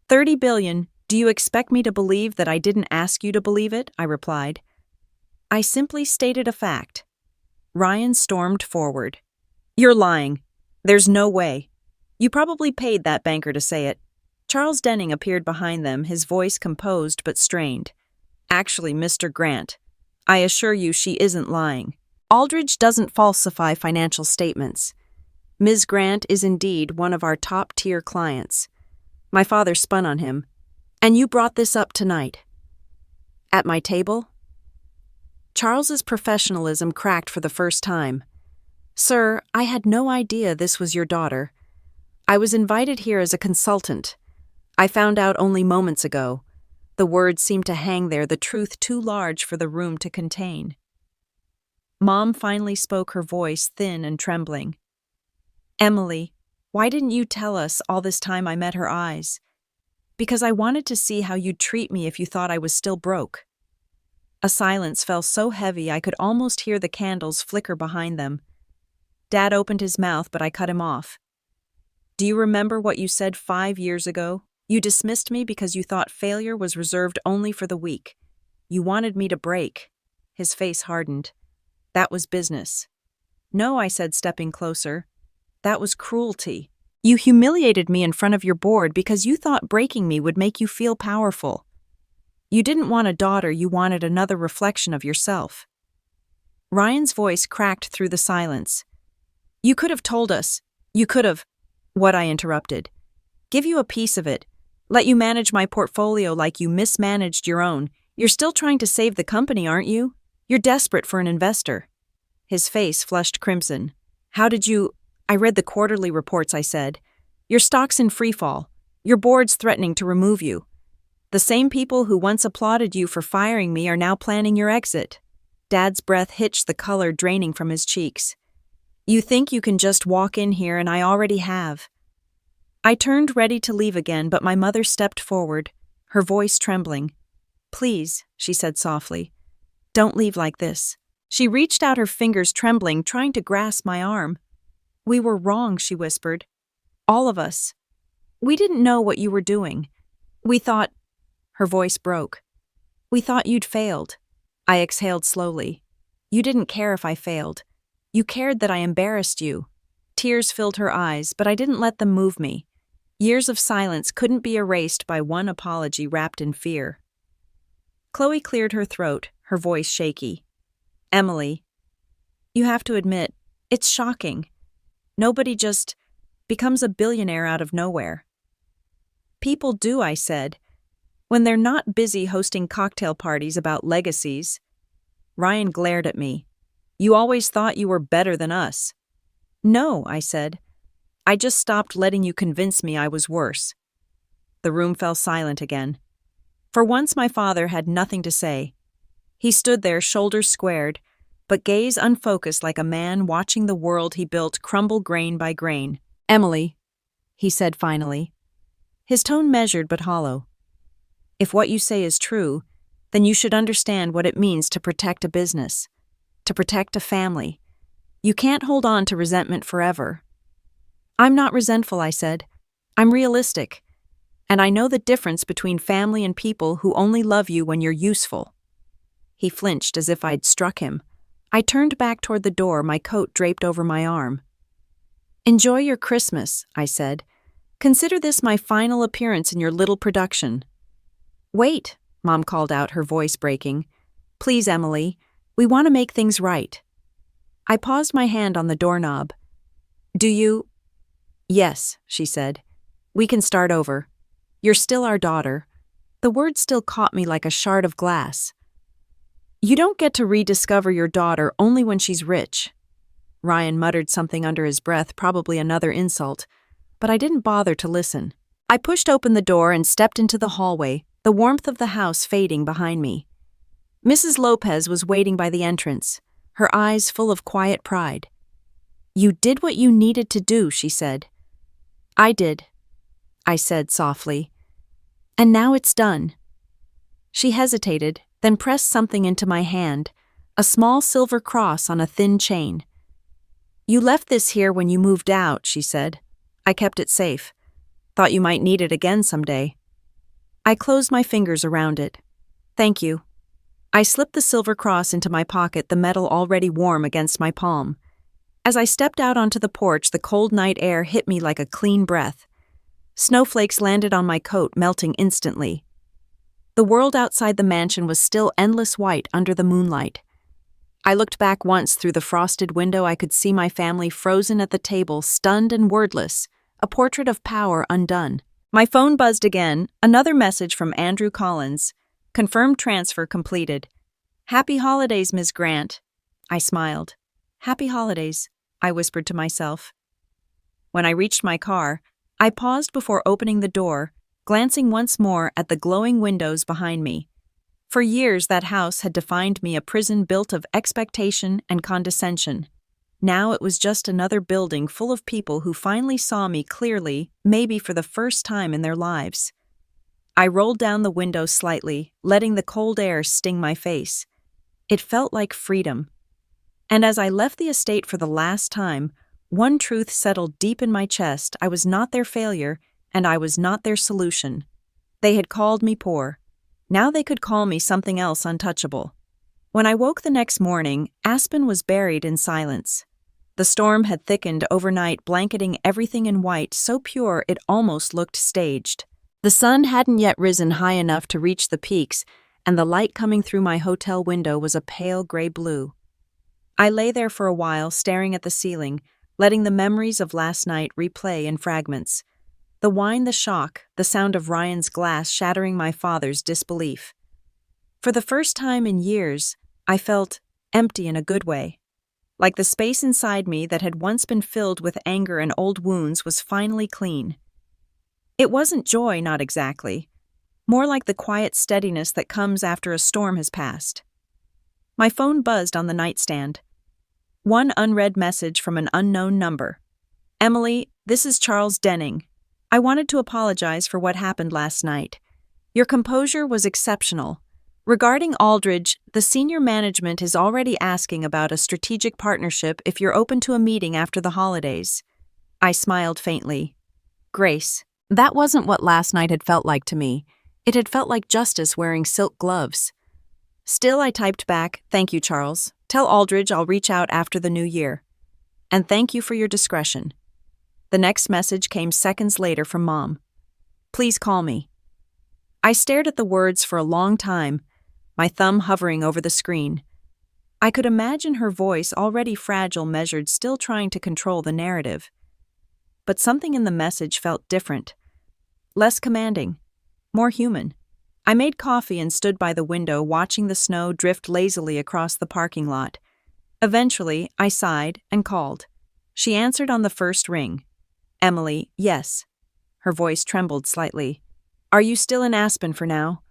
A: 30 billion, do you expect me to believe that I didn't ask you to believe it?" I replied. "I simply stated a fact." Ryan stormed forward. "You're lying. There's no way. You probably paid that banker to say it." Charles Denning appeared behind them, his voice composed but strained. "Actually, Mr. Grant, I assure you she isn't lying. Aldridge doesn't falsify financial statements. Ms. Grant is indeed one of our top-tier clients." My father spun on him. "And you brought this up tonight?" "At my table?" Charles's professionalism cracked for the first time. "Sir, I had no idea this was your daughter. I was invited here as a consultant. I found out only moments ago." The words seemed to hang there, the truth too large for the room to contain. Mom finally spoke, her voice thin and trembling. "Emily, why didn't you tell us all this time?" I met her eyes. "Because I wanted to see how you'd treat me if you thought I was still broke." A silence fell so heavy I could almost hear the candles flicker behind them. Dad opened his mouth, but I cut him off. "Do you remember what you said 5 years ago? You dismissed me because you thought failure was reserved only for the weak. You wanted me to break." His face hardened. "That was business." "No," I said, stepping closer. "That was cruelty. You humiliated me in front of your board because you thought breaking me would make you feel powerful. You didn't want a daughter, you wanted another reflection of yourself." Ryan's voice cracked through the silence. "You could have told us. You could have—" "What?" I interrupted. "Give you a piece of it. Let you manage my portfolio like you mismanaged your own. You're still trying to save the company, aren't you? You're desperate for an investor." His face flushed crimson. "How did you—" "I read the quarterly reports," I said. "Your stock's in freefall. Your board's threatening to remove you. The same people who once applauded you for firing me are now planning your exit." Dad's breath hitched, the color draining from his cheeks. "You think you can just walk in here, and I already have." I turned ready to leave again, but my mother stepped forward, her voice trembling. "Please," she said softly, "don't leave like this." She reached out, her fingers trembling, trying to grasp my arm. "We were wrong," she whispered. "All of us. We didn't know what you were doing. We thought—" Her voice broke. "We thought you'd failed." I exhaled slowly. "You didn't care if I failed. You cared that I embarrassed you." Tears filled her eyes, but I didn't let them move me. Years of silence couldn't be erased by one apology wrapped in fear. Chloe cleared her throat, her voice shaky. Emily, you have to admit, it's shocking. Nobody just becomes a billionaire out of nowhere. People do, I said, when they're not busy hosting cocktail parties about legacies. Ryan glared at me. You always thought you were better than us. No, I said. I just stopped letting you convince me I was worse. The room fell silent again. For once my father had nothing to say. He stood there, shoulders squared, but gaze unfocused like a man watching the world he built crumble grain by grain. Emily, he said finally. His tone measured but hollow. If what you say is true, then you should understand what it means to protect a business, to protect a family. You can't hold on to resentment forever. I'm not resentful, I said. I'm realistic. And I know the difference between family and people who only love you when you're useful. He flinched as if I'd struck him. I turned back toward the door, my coat draped over my arm. Enjoy your Christmas, I said. Consider this my final appearance in your little production. Wait, Mom called out, her voice breaking. Please, Emily, we want to make things right. I paused my hand on the doorknob. Do you? Yes, she said. We can start over. You're still our daughter. The word still caught me like a shard of glass. You don't get to rediscover your daughter only when she's rich. Ryan muttered something under his breath, probably another insult, but I didn't bother to listen. I pushed open the door and stepped into the hallway, the warmth of the house fading behind me. Mrs. Lopez was waiting by the entrance, her eyes full of quiet pride. You did what you needed to do, she said. I did, I said softly. And now it's done. She hesitated, then pressed something into my hand, a small silver cross on a thin chain. You left this here when you moved out, she said. I kept it safe. Thought you might need it again someday. I closed my fingers around it. Thank you. I slipped the silver cross into my pocket, the metal already warm against my palm. As I stepped out onto the porch, the cold night air hit me like a clean breath. Snowflakes landed on my coat, melting instantly. The world outside the mansion was still endless white under the moonlight. I looked back once through the frosted window. I could see my family frozen at the table, stunned and wordless, a portrait of power undone. My phone buzzed again, another message from Andrew Collins. Confirmed transfer completed. Happy holidays, Ms. Grant. I smiled. Happy holidays, I whispered to myself. When I reached my car, I paused before opening the door, glancing once more at the glowing windows behind me. For years, that house had defined me, a prison built of expectation and condescension. Now it was just another building full of people who finally saw me clearly, maybe for the first time in their lives. I rolled down the window slightly, letting the cold air sting my face. It felt like freedom. And as I left the estate for the last time, one truth settled deep in my chest. I was not their failure, and I was not their solution. They had called me poor. Now they could call me something else untouchable. When I woke the next morning, Aspen was buried in silence. The storm had thickened overnight, blanketing everything in white, so pure it almost looked staged. The sun hadn't yet risen high enough to reach the peaks, and the light coming through my hotel window was a pale gray blue. I lay there for a while, staring at the ceiling, letting the memories of last night replay in fragments. The wine, the shock, the sound of Ryan's glass shattering my father's disbelief. For the first time in years, I felt empty in a good way. Like the space inside me that had once been filled with anger and old wounds was finally clean. It wasn't joy, not exactly. More like the quiet steadiness that comes after a storm has passed. My phone buzzed on the nightstand. One unread message from an unknown number. Emily, this is Charles Denning. I wanted to apologize for what happened last night. Your composure was exceptional. Regarding Aldridge, the senior management is already asking about a strategic partnership if you're open to a meeting after the holidays. I smiled faintly. Grace, that wasn't what last night had felt like to me. It had felt like justice wearing silk gloves. Still, I typed back, thank you, Charles. Tell Aldridge I'll reach out after the new year. And thank you for your discretion. The next message came seconds later from Mom. Please call me. I stared at the words for a long time, my thumb hovering over the screen. I could imagine her voice, already fragile, measured, still trying to control the narrative. But something in the message felt different. Less commanding. More human. I made coffee and stood by the window watching the snow drift lazily across the parking lot. Eventually, I sighed and called. She answered on the first ring. "Emily, yes." Her voice trembled slightly. "Are you still in Aspen for now?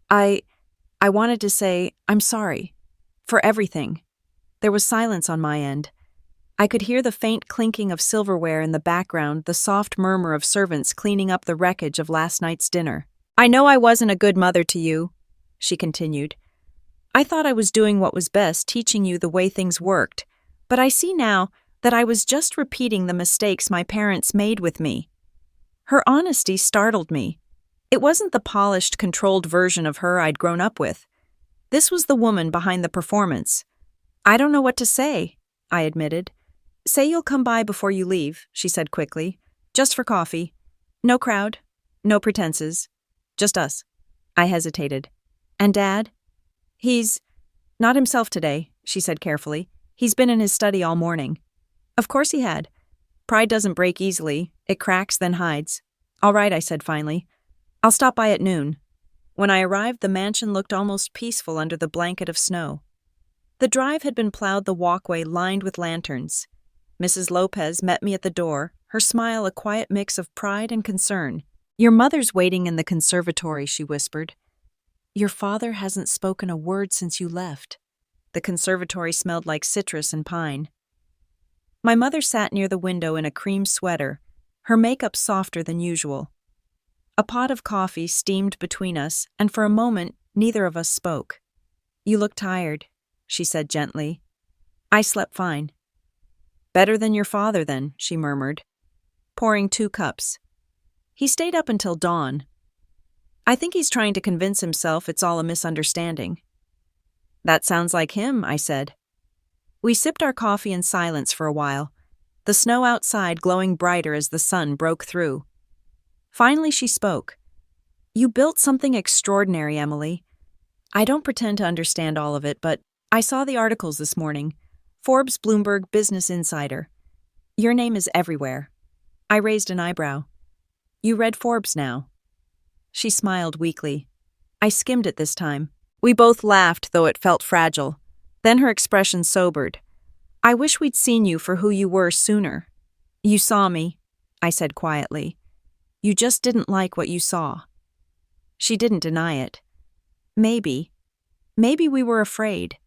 A: I wanted to say, I'm sorry. For everything." There was silence on my end. I could hear the faint clinking of silverware in the background, the soft murmur of servants cleaning up the wreckage of last night's dinner. "I know I wasn't a good mother to you," she continued. "I thought I was doing what was best, teaching you the way things worked, but I see now that I was just repeating the mistakes my parents made with me." Her honesty startled me. It wasn't the polished, controlled version of her I'd grown up with. This was the woman behind the performance. "I don't know what to say," I admitted. "Say you'll come by before you leave," she said quickly. "Just for coffee. No crowd, no pretenses. Just us." I hesitated. "And Dad?" "He's not himself today," she said carefully. "He's been in his study all morning." Of course he had. Pride doesn't break easily. It cracks, then hides. "All right," I said finally. "I'll stop by at noon." When I arrived, the mansion looked almost peaceful under the blanket of snow. The drive had been plowed, the walkway lined with lanterns. Mrs. Lopez met me at the door, her smile a quiet mix of pride and concern. "Your mother's waiting in the conservatory," she whispered. "Your father hasn't spoken a word since you left." The conservatory smelled like citrus and pine. My mother sat near the window in a cream sweater, her makeup softer than usual. A pot of coffee steamed between us, and for a moment, neither of us spoke. "You look tired," she said gently. "I slept fine." "Better than your father, then," she murmured, pouring 2 cups. "He stayed up until dawn. I think he's trying to convince himself it's all a misunderstanding." "That sounds like him," I said. We sipped our coffee in silence for a while, the snow outside glowing brighter as the sun broke through. Finally she spoke. "You built something extraordinary, Emily. I don't pretend to understand all of it, but I saw the articles this morning. Forbes, Bloomberg, Business Insider. Your name is everywhere." I raised an eyebrow. "You read Forbes now?" She smiled weakly. I skimmed it this time. We both laughed, though it felt fragile. Then her expression sobered. "I wish we'd seen you for who you were sooner." "You saw me," I said quietly. "You just didn't like what you saw." She didn't deny it. Maybe we were afraid.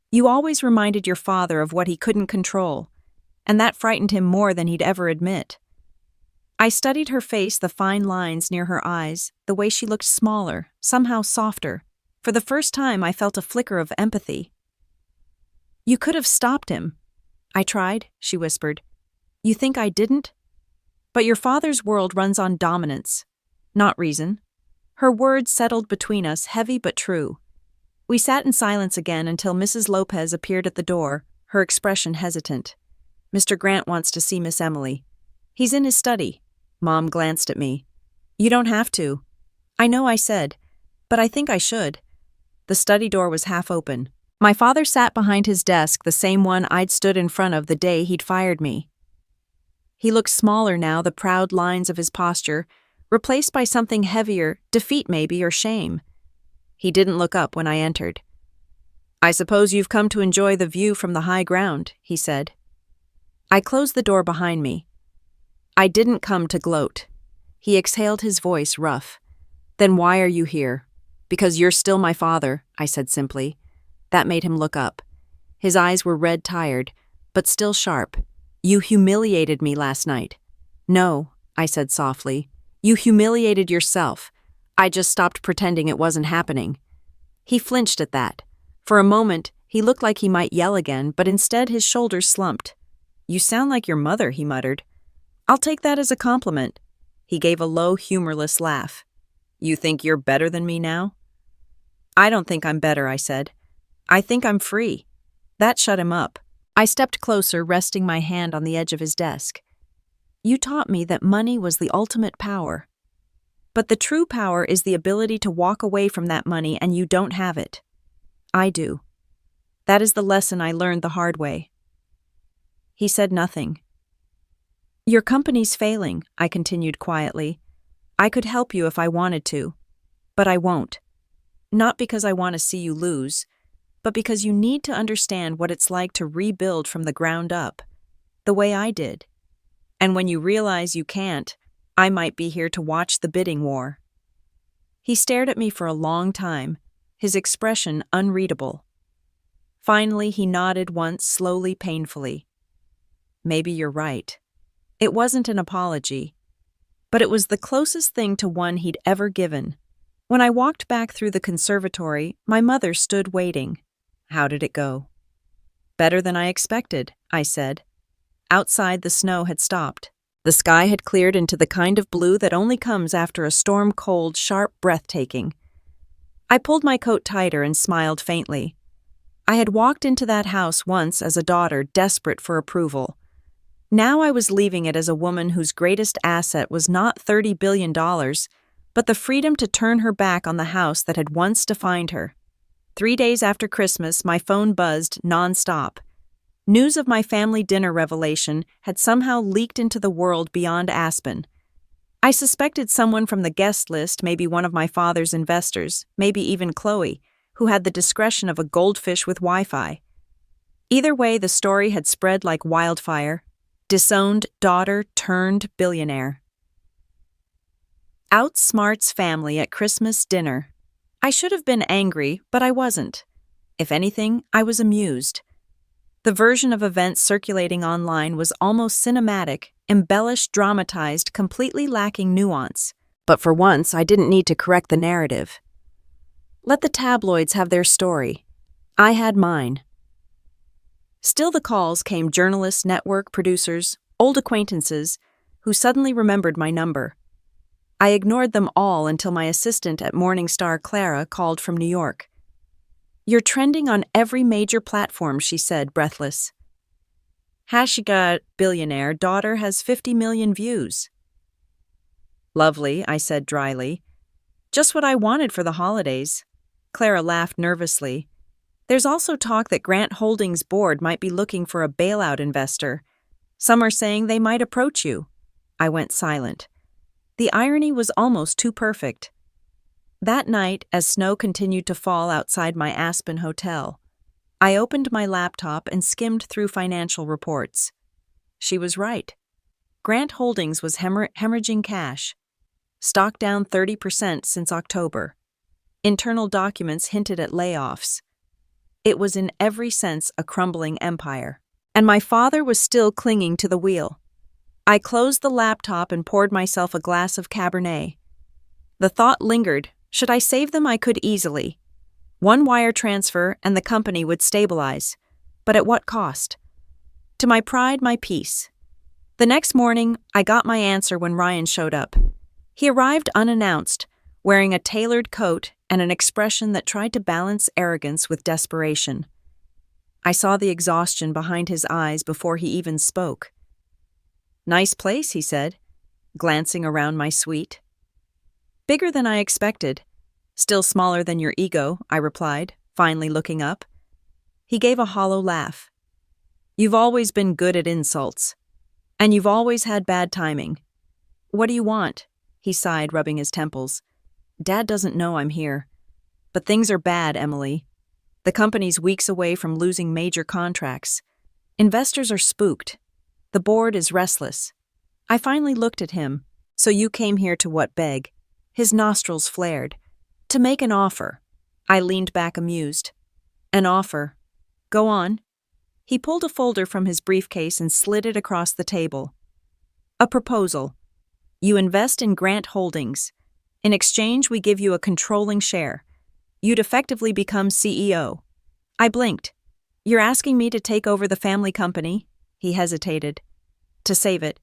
A: You always reminded your father of what he couldn't control, and that frightened him more than he'd ever admit. I studied her face, the fine lines near her eyes, the way she looked smaller, somehow softer. For the first time, I felt a flicker of empathy. "You could have stopped him." "I tried," she whispered. "You think I didn't? But your father's world runs on dominance, not reason." Her words settled between us, heavy but true. We sat in silence again until Mrs. Lopez appeared at the door, her expression hesitant. "Mr. Grant wants to see Miss Emily. He's in his study." Mom glanced at me. "You don't have to." "I know," I said, "but I think I should." The study door was half open. My father sat behind his desk, the same one I'd stood in front of the day he'd fired me. He looked smaller now, the proud lines of his posture, replaced by something heavier, defeat maybe, or shame. He didn't look up when I entered. "I suppose you've come to enjoy the view from the high ground," he said. I closed the door behind me. "I didn't come to gloat." He exhaled, his voice rough. "Then why are you here?" "Because you're still my father," I said simply. That made him look up. His eyes were red, tired, but still sharp. "You humiliated me last night." "No," I said softly. "You humiliated yourself. I just stopped pretending it wasn't happening." He flinched at that. For a moment, he looked like he might yell again, but instead his shoulders slumped. "You sound like your mother," he muttered. "I'll take that as a compliment." He gave a low, humorless laugh. "You think you're better than me now?" "I don't think I'm better," I said. "I think I'm free." That shut him up. I stepped closer, resting my hand on the edge of his desk. "You taught me that money was the ultimate power. But the true power is the ability to walk away from that money, and you don't have it. I do." That is the lesson I learned the hard way." He said nothing. "Your company's failing," I continued quietly. "I could help you if I wanted to, but I won't. Not because I want to see you lose, but because you need to understand what it's like to rebuild from the ground up, the way I did. And when you realize you can't, I might be here to watch the bidding war." He stared at me for a long time, his expression unreadable. Finally, he nodded once, slowly, painfully. "Maybe you're right." It wasn't an apology, but it was the closest thing to one he'd ever given. When I walked back through the conservatory, my mother stood waiting. "How did it go?" "Better than I expected," I said. Outside, the snow had stopped. The sky had cleared into the kind of blue that only comes after a storm, cold, sharp, breathtaking. I pulled my coat tighter and smiled faintly. I had walked into that house once as a daughter, desperate for approval. Now I was leaving it as a woman whose greatest asset was not $30 billion, but the freedom to turn her back on the house that had once defined her. 3 days after Christmas, my phone buzzed nonstop. News of my family dinner revelation had somehow leaked into the world beyond Aspen. I suspected someone from the guest list, maybe one of my father's investors, maybe even Chloe, who had the discretion of a goldfish with Wi-Fi. Either way, the story had spread like wildfire. Disowned daughter turned billionaire. Outsmarts family at Christmas dinner. I should have been angry, but I wasn't. If anything, I was amused. The version of events circulating online was almost cinematic, embellished, dramatized, completely lacking nuance. But for once, I didn't need to correct the narrative. Let the tabloids have their story. I had mine. Still the calls came: journalists, network producers, old acquaintances, who suddenly remembered my number. I ignored them all until my assistant at Morningstar, Clara, called from New York. "You're trending on every major platform," she said, breathless. # billionaire, daughter has 50 million views. "Lovely," I said dryly. "Just what I wanted for the holidays." Clara laughed nervously. "There's also talk that Grant Holdings' board might be looking for a bailout investor. Some are saying they might approach you." I went silent. The irony was almost too perfect. That night, as snow continued to fall outside my Aspen hotel, I opened my laptop and skimmed through financial reports. She was right. Grant Holdings was hemorrhaging cash. Stock down 30% since October. Internal documents hinted at layoffs. It was in every sense a crumbling empire. And my father was still clinging to the wheel. I closed the laptop and poured myself a glass of Cabernet. The thought lingered. Should I save them? I could easily. One wire transfer and the company would stabilize. But at what cost? To my pride, my peace. The next morning, I got my answer when Ryan showed up. He arrived unannounced, wearing a tailored coat and an expression that tried to balance arrogance with desperation. I saw the exhaustion behind his eyes before he even spoke. "Nice place," he said, glancing around my suite. "Bigger than I expected. Still smaller than your ego," I replied, finally looking up. He gave a hollow laugh. "You've always been good at insults. And you've always had bad timing. What do you want?" He sighed, rubbing his temples. "Dad doesn't know I'm here. But things are bad, Emily. The company's weeks away from losing major contracts. Investors are spooked. The board is restless." I finally looked at him. "So you came here to what, beg?" His nostrils flared. "To make an offer." I leaned back amused. "An offer? Go on." He pulled a folder from his briefcase and slid it across the table. "A proposal. You invest in Grant Holdings. In exchange, we give you a controlling share. You'd effectively become CEO. I blinked. "You're asking me to take over the family company?" He hesitated. "To save it."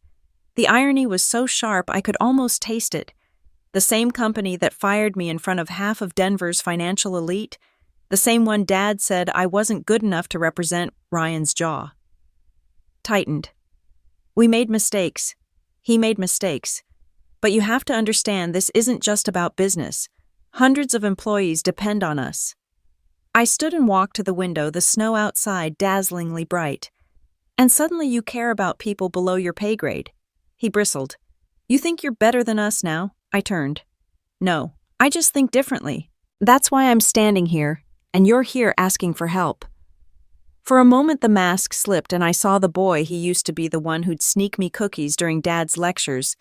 A: The irony was so sharp I could almost taste it. The same company that fired me in front of half of Denver's financial elite, the same one Dad said I wasn't good enough to represent. Ryan's jaw tightened. "We made mistakes. He made mistakes. But you have to understand, this isn't just about business. Hundreds of employees depend on us." I stood and walked to the window, the snow outside dazzlingly bright. And suddenly you care about people below your pay grade. He bristled. You think you're better than us now? I turned. No, I just think differently. That's why I'm standing here, and you're here asking for help. For a moment the mask slipped and I saw the boy he used to be, the one who'd sneak me cookies during Dad's lectures,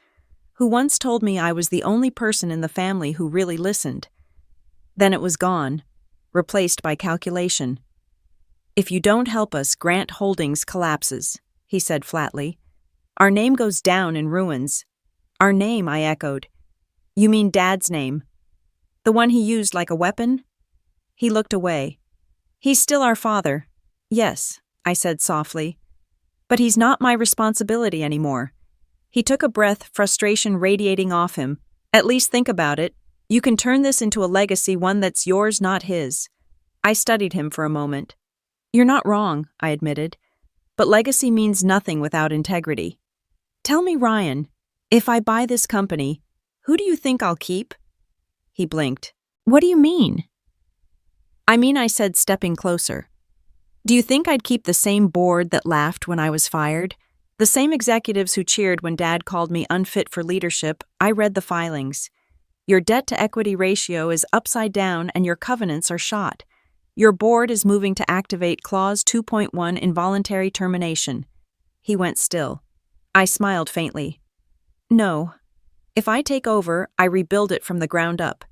A: who once told me I was the only person in the family who really listened. Then it was gone, replaced by calculation. If you don't help us, Grant Holdings collapses, he said flatly. Our name goes down in ruins. Our name, I echoed. You mean Dad's name? The one he used like a weapon? He looked away. He's still our father. Yes, I said softly. But he's not my responsibility anymore. He took a breath, frustration radiating off him. At least think about it. You can turn this into a legacy, one that's yours, not his. I studied him for a moment. You're not wrong, I admitted. But legacy means nothing without integrity. Tell me, Ryan, if I buy this company, who do you think I'll keep? He blinked. What do you mean? I mean, I said, stepping closer. Do you think I'd keep the same board that laughed when I was fired? The same executives who cheered when Dad called me unfit for leadership? I read the filings. Your debt-to-equity ratio is upside down and your covenants are shot. Your board is moving to activate Clause 2.1 involuntary termination. He went still. I smiled faintly. No. If I take over, I rebuild it from the ground up.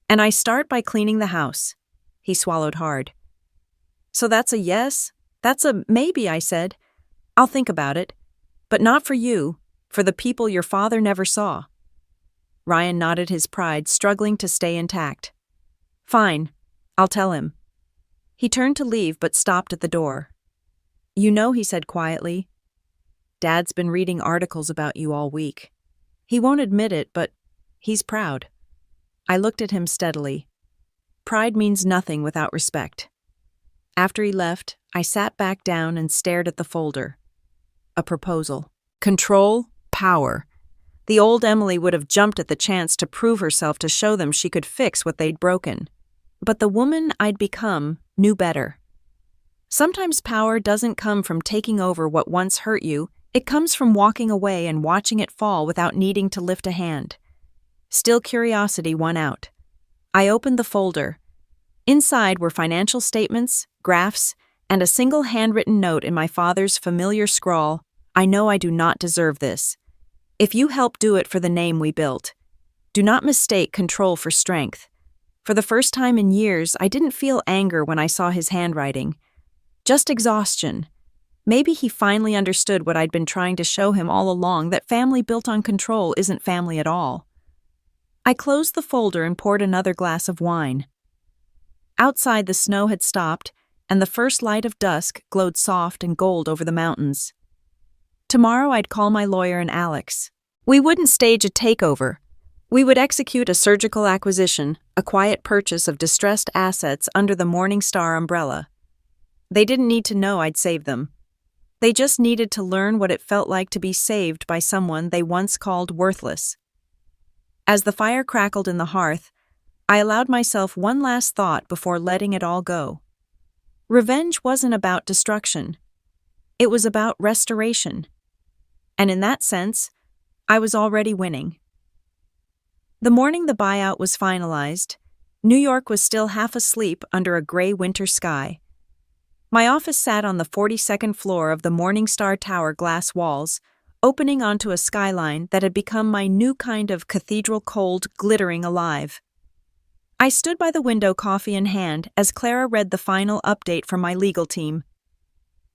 A: And I start by cleaning the house. He swallowed hard. So that's a yes? That's a maybe, I said. I'll think about it. But not for you, for the people your father never saw. Ryan nodded, his pride struggling to stay intact. Fine, I'll tell him. He turned to leave but stopped at the door. You know, he said quietly, Dad's been reading articles about you all week. He won't admit it, but he's proud. I looked at him steadily. Pride means nothing without respect. After he left, I sat back down and stared at the folder. A proposal. Control, power. The old Emily would have jumped at the chance to prove herself, to show them she could fix what they'd broken. But the woman I'd become knew better. Sometimes power doesn't come from taking over what once hurt you. It comes from walking away and watching it fall without needing to lift a hand. Still, curiosity won out. I opened the folder. Inside were financial statements, graphs, and a single handwritten note in my father's familiar scrawl. I know I do not deserve this. If you help do it for the name we built, do not mistake control for strength. For the first time in years, I didn't feel anger when I saw his handwriting. Just exhaustion. Maybe he finally understood what I'd been trying to show him all along, that family built on control isn't family at all. I closed the folder and poured another glass of wine. Outside, the snow had stopped, and the first light of dusk glowed soft and gold over the mountains. Tomorrow I'd call my lawyer and Alex. We wouldn't stage a takeover. We would execute a surgical acquisition, a quiet purchase of distressed assets under the Morningstar umbrella. They didn't need to know I'd save them. They just needed to learn what it felt like to be saved by someone they once called worthless. As the fire crackled in the hearth, I allowed myself one last thought before letting it all go. Revenge wasn't about destruction. It was about restoration. And in that sense, I was already winning. The morning the buyout was finalized, New York was still half asleep under a gray winter sky. My office sat on the 42nd floor of the Morningstar Tower, glass walls, opening onto a skyline that had become my new kind of cathedral, cold, glittering alive. I stood by the window, coffee in hand, as Clara read the final update from my legal team.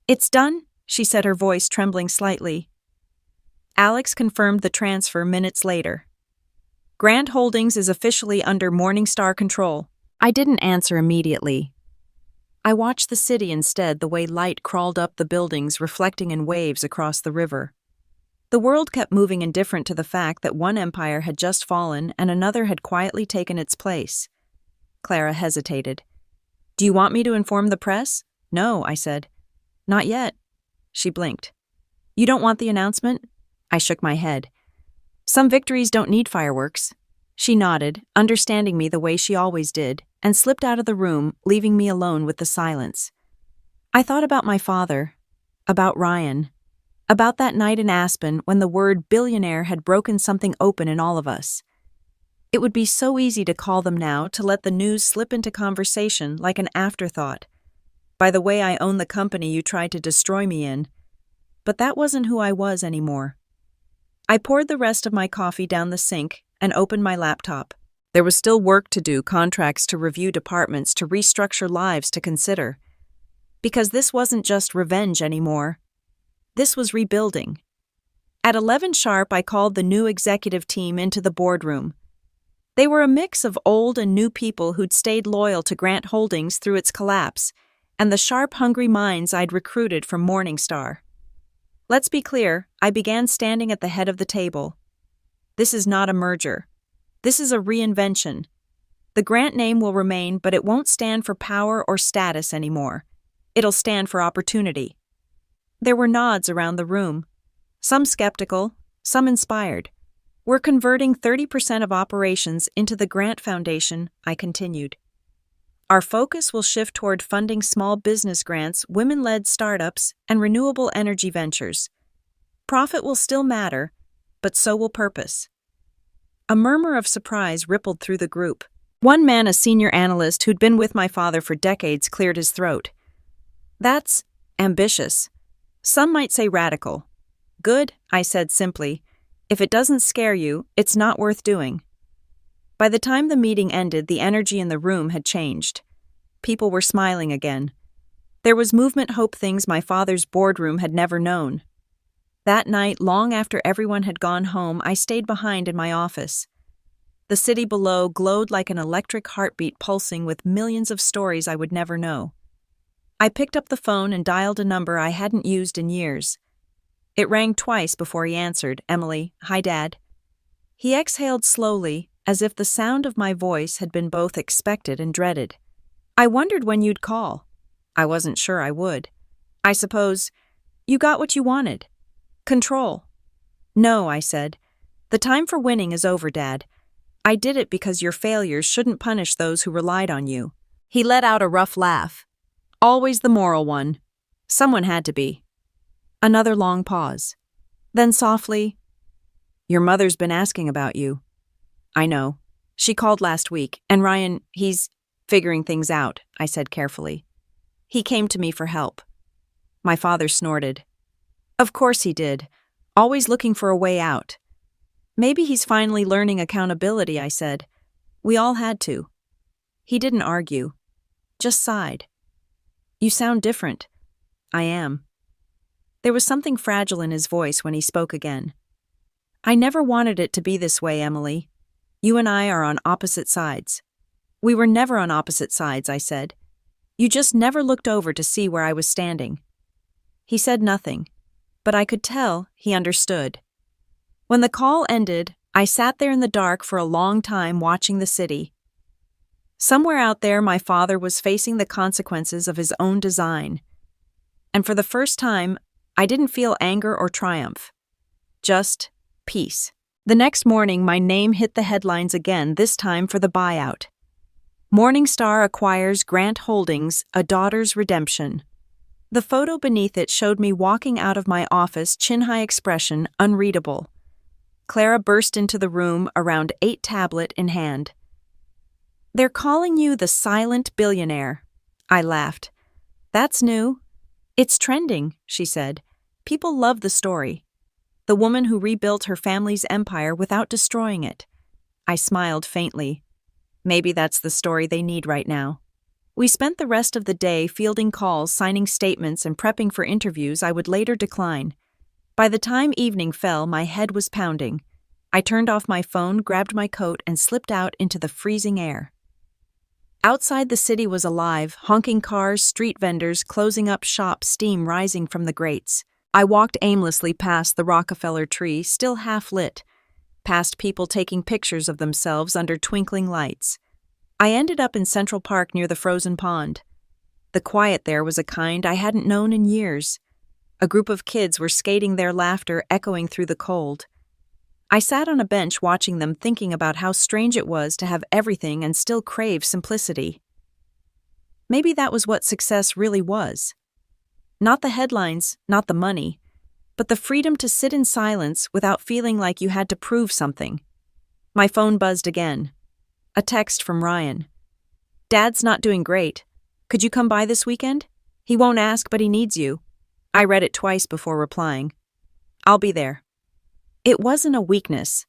A: It's done, she said, her voice trembling slightly. Alex confirmed the transfer minutes later. Grant Holdings is officially under Morningstar control. I didn't answer immediately. I watched the city instead, the way light crawled up the buildings, reflecting in waves across the river. The world kept moving, indifferent to the fact that one empire had just fallen and another had quietly taken its place. Clara hesitated. Do you want me to inform the press? No, I said. Not yet. She blinked. You don't want the announcement? I shook my head. Some victories don't need fireworks. She nodded, understanding me the way she always did. and slipped out of the room, leaving me alone with the silence. I thought about my father, about Ryan, about that night in Aspen when the word billionaire had broken something open in all of us. It would be so easy to call them now, to let the news slip into conversation like an afterthought. By the way, I own the company you tried to destroy me in. But that wasn't who I was anymore. I poured the rest of my coffee down the sink and opened my laptop. There was still work to do, contracts to review, departments to restructure, lives to consider. Because this wasn't just revenge anymore. This was rebuilding. At 11 sharp, I called the new executive team into the boardroom. They were a mix of old and new people who'd stayed loyal to Grant Holdings through its collapse, and the sharp, hungry minds I'd recruited from Morningstar. Let's be clear, I began standing at the head of the table. This is not a merger. This is a reinvention. The Grant name will remain, but it won't stand for power or status anymore. It'll stand for opportunity. There were nods around the room, some skeptical, some inspired. We're converting 30% of operations into the Grant Foundation, I continued. Our focus will shift toward funding small business grants, women-led startups, and renewable energy ventures. Profit will still matter, but so will purpose. A murmur of surprise rippled through the group. One man, a senior analyst who'd been with my father for decades, cleared his throat. That's ambitious. Some might say radical. Good, I said simply. If it doesn't scare you, it's not worth doing. By the time the meeting ended, the energy in the room had changed. People were smiling again. There was movement, hope, things my father's boardroom had never known. That night, long after everyone had gone home, I stayed behind in my office. The city below glowed like an electric heartbeat, pulsing with millions of stories I would never know. I picked up the phone and dialed a number I hadn't used in years. It rang twice before he answered. Emily, hi, Dad. He exhaled slowly, as if the sound of my voice had been both expected and dreaded. I wondered when you'd call. I wasn't sure I would. I suppose you got what you wanted. Control. No, I said. The time for winning is over, Dad. I did it because your failures shouldn't punish those who relied on you. He let out a rough laugh. Always the moral one. Someone had to be. Another long pause. Then softly, your mother's been asking about you. I know. She called last week, and Ryan, he's figuring things out, I said carefully. He came to me for help. My father snorted. Of course he did. Always looking for a way out. Maybe he's finally learning accountability, I said. We all had to. He didn't argue. Just sighed. You sound different. I am. There was something fragile in his voice when he spoke again. I never wanted it to be this way, Emily. You and I are on opposite sides. We were never on opposite sides, I said. You just never looked over to see where I was standing. He said nothing, but I could tell he understood. When the call ended, I sat there in the dark for a long time, watching the city. Somewhere out there, my father was facing the consequences of his own design. And for the first time, I didn't feel anger or triumph. Just peace. The next morning, my name hit the headlines again, this time for the buyout. Morningstar acquires Grant Holdings, a daughter's redemption. The photo beneath it showed me walking out of my office, chin-high expression, unreadable. Clara burst into the room, around 8 tablet in hand. They're calling you the silent billionaire. I laughed. That's new. It's trending, she said. People love the story. The woman who rebuilt her family's empire without destroying it. I smiled faintly. Maybe that's the story they need right now. We spent the rest of the day fielding calls, signing statements, and prepping for interviews I would later decline. By the time evening fell, my head was pounding. I turned off my phone, grabbed my coat, and slipped out into the freezing air. Outside, the city was alive, honking cars, street vendors, closing up shops, steam rising from the grates. I walked aimlessly past the Rockefeller tree, still half lit, past people taking pictures of themselves under twinkling lights. I ended up in Central Park near the frozen pond. The quiet there was a kind I hadn't known in years. A group of kids were skating, their laughter echoing through the cold. I sat on a bench watching them, thinking about how strange it was to have everything and still crave simplicity. Maybe that was what success really was. Not the headlines, not the money, but the freedom to sit in silence without feeling like you had to prove something. My phone buzzed again. A text from Ryan. "Dad's not doing great. Could you come by this weekend? He won't ask, but he needs you." I read it twice before replying. "I'll be there." It wasn't a weakness.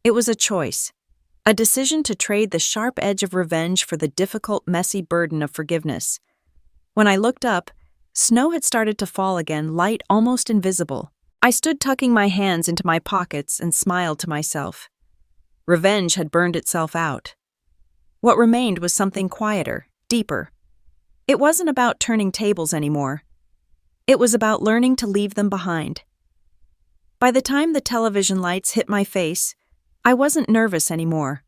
A: It was a choice. A decision to trade the sharp edge of revenge for the difficult, messy burden of forgiveness. When I looked up, snow had started to fall again, light almost invisible. I stood tucking my hands into my pockets and smiled to myself. Revenge had burned itself out. What remained was something quieter, deeper. It wasn't about turning tables anymore. It was about learning to leave them behind. By the time the television lights hit my face, I wasn't nervous anymore.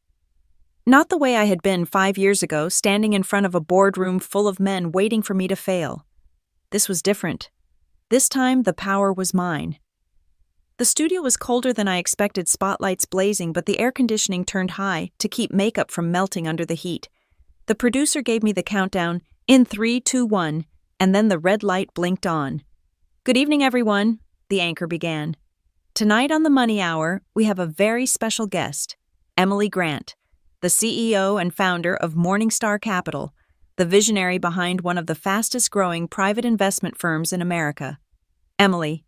A: Not the way I had been 5 years ago, standing in front of a boardroom full of men waiting for me to fail. This was different. This time, the power was mine. The studio was colder than I expected, spotlights blazing, but the air conditioning turned high to keep makeup from melting under the heat. The producer gave me the countdown, in 3, 2, 1, and then the red light blinked on. "Good evening, everyone," the anchor began. "Tonight on the Money Hour, we have a very special guest, Emily Grant, the CEO and founder of Morningstar Capital, the visionary behind one of the fastest-growing private investment firms in America. Emily,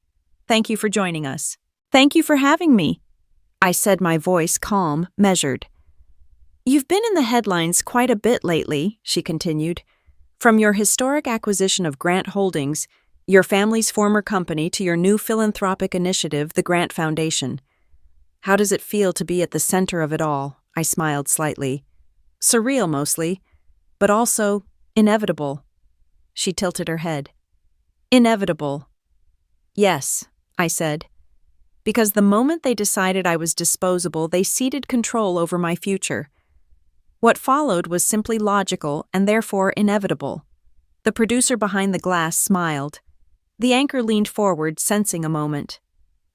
A: thank you for joining us." "Thank you for having me," I said, my voice calm, measured. "You've been in the headlines quite a bit lately," she continued. "From your historic acquisition of Grant Holdings, your family's former company, to your new philanthropic initiative, the Grant Foundation. How does it feel to be at the center of it all?" I smiled slightly. "Surreal mostly, but also inevitable." She tilted her head. "Inevitable." "Yes," I said. "Because the moment they decided I was disposable, they ceded control over my future. What followed was simply logical and therefore inevitable." The producer behind the glass smiled. The anchor leaned forward, sensing a moment.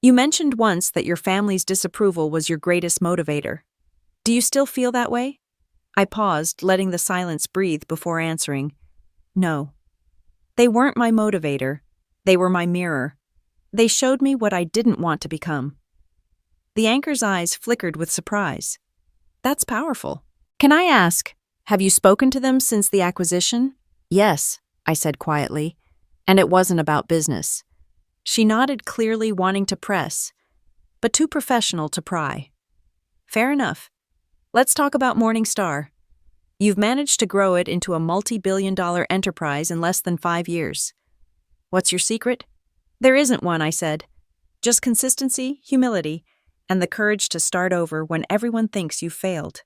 A: "You mentioned once that your family's disapproval was your greatest motivator. Do you still feel that way?" I paused, letting the silence breathe before answering. "No. They weren't my motivator. They were my mirror. They showed me what I didn't want to become." The anchor's eyes flickered with surprise. "That's powerful. Can I ask, have you spoken to them since the acquisition?" "Yes," I said quietly, "and it wasn't about business." She nodded, clearly wanting to press, but too professional to pry. "Fair enough. Let's talk about Morningstar. You've managed to grow it into a multi-billion-dollar enterprise in less than 5 years. What's your secret?" "There isn't one," I said. "Just consistency, humility, and the courage to start over when everyone thinks you've failed."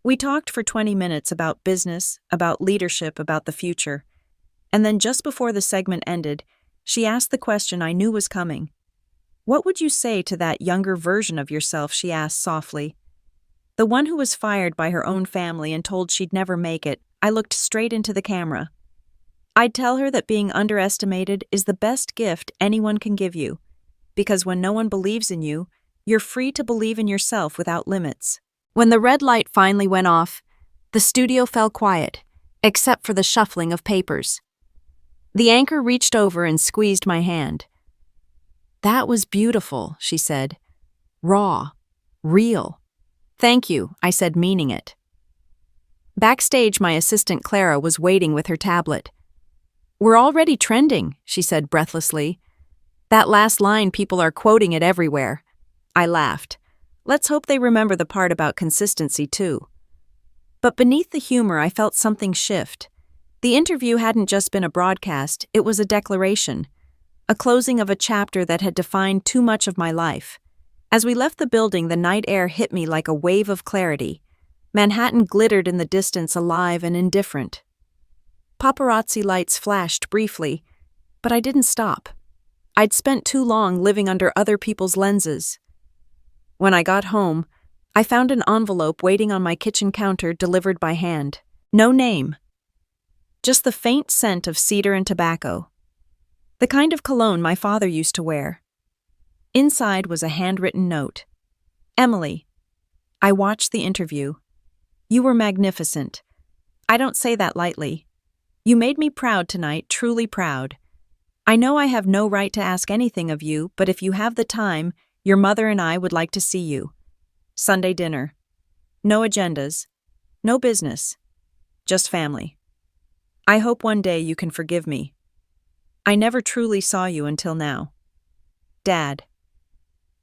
A: We talked for 20 minutes about business, about leadership, about the future. And then just before the segment ended, she asked the question I knew was coming. "What would you say to that younger version of yourself?" she asked softly. The one who was fired by her own family and told she'd never make it. I looked straight into the camera. "I'd tell her that being underestimated is the best gift anyone can give you, because when no one believes in you, you're free to believe in yourself without limits." When the red light finally went off, the studio fell quiet, except for the shuffling of papers. The anchor reached over and squeezed my hand. "That was beautiful," she said. "Raw. Real." "Thank you," I said, meaning it. Backstage, my assistant Clara was waiting with her tablet. "We're already trending," she said breathlessly. "That last line, people are quoting it everywhere." I laughed. Let's hope they remember the part about consistency, too. But beneath the humor, I felt something shift. The interview hadn't just been a broadcast, it was a declaration, a closing of a chapter that had defined too much of my life. As we left the building, the night air hit me like a wave of clarity. Manhattan glittered in the distance, alive and indifferent. Paparazzi lights flashed briefly, but I didn't stop. I'd spent too long living under other people's lenses. When I got home, I found an envelope waiting on my kitchen counter, delivered by hand. No name. Just the faint scent of cedar and tobacco. The kind of cologne my father used to wear. Inside was a handwritten note. Emily, I watched the interview. You were magnificent. I don't say that lightly. You made me proud tonight, truly proud. I know I have no right to ask anything of you, but if you have the time, your mother and I would like to see you. Sunday dinner. No agendas. No business. Just family. I hope one day you can forgive me. I never truly saw you until now. Dad.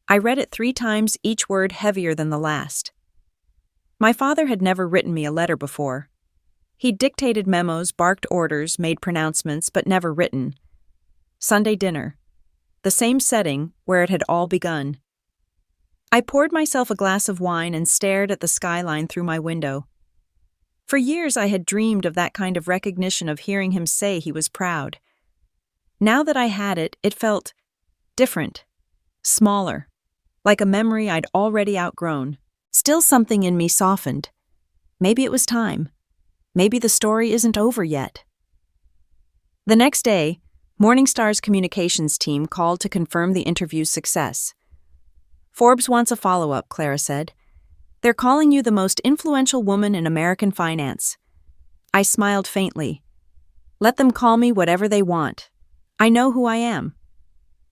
A: I read it 3 times, each word heavier than the last. My father had never written me a letter before. He'd dictated memos, barked orders, made pronouncements, but never written. Sunday dinner. The same setting where it had all begun. I poured myself a glass of wine and stared at the skyline through my window. For years I had dreamed of that kind of recognition, of hearing him say he was proud. Now that I had it, it felt different, smaller, like a memory I'd already outgrown. Still, something in me softened. Maybe it was time. Maybe the story isn't over yet. The next day, Morningstar's communications team called to confirm the interview's success. Forbes wants a follow-up, Clara said. They're calling you the most influential woman in American finance. I smiled faintly. Let them call me whatever they want. I know who I am.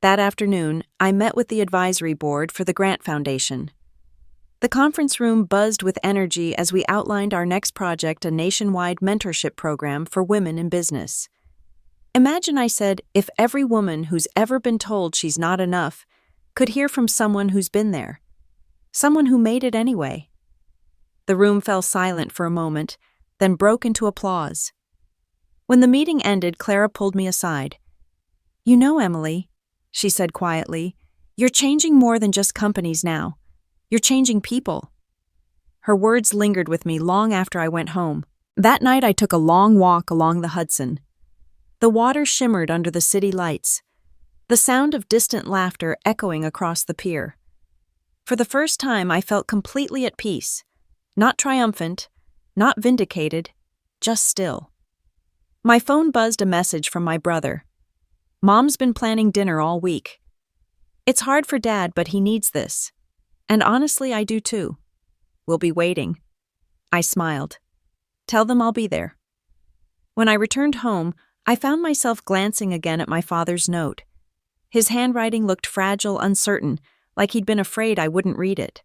A: That afternoon, I met with the advisory board for the Grant Foundation. The conference room buzzed with energy as we outlined our next project, a nationwide mentorship program for women in business. Imagine, I said, if every woman who's ever been told she's not enough could hear from someone who's been there. Someone who made it anyway. The room fell silent for a moment, then broke into applause. When the meeting ended, Clara pulled me aside. You know, Emily, she said quietly, you're changing more than just companies now. You're changing people. Her words lingered with me long after I went home. That night I took a long walk along the Hudson. The water shimmered under the city lights, the sound of distant laughter echoing across the pier. For the first time, I felt completely at peace, not triumphant, not vindicated, just still. My phone buzzed a message from my brother. Mom's been planning dinner all week. It's hard for Dad, but he needs this. And honestly, I do too. We'll be waiting. I smiled. Tell them I'll be there. When I returned home, I found myself glancing again at my father's note. His handwriting looked fragile, uncertain, like he'd been afraid I wouldn't read it.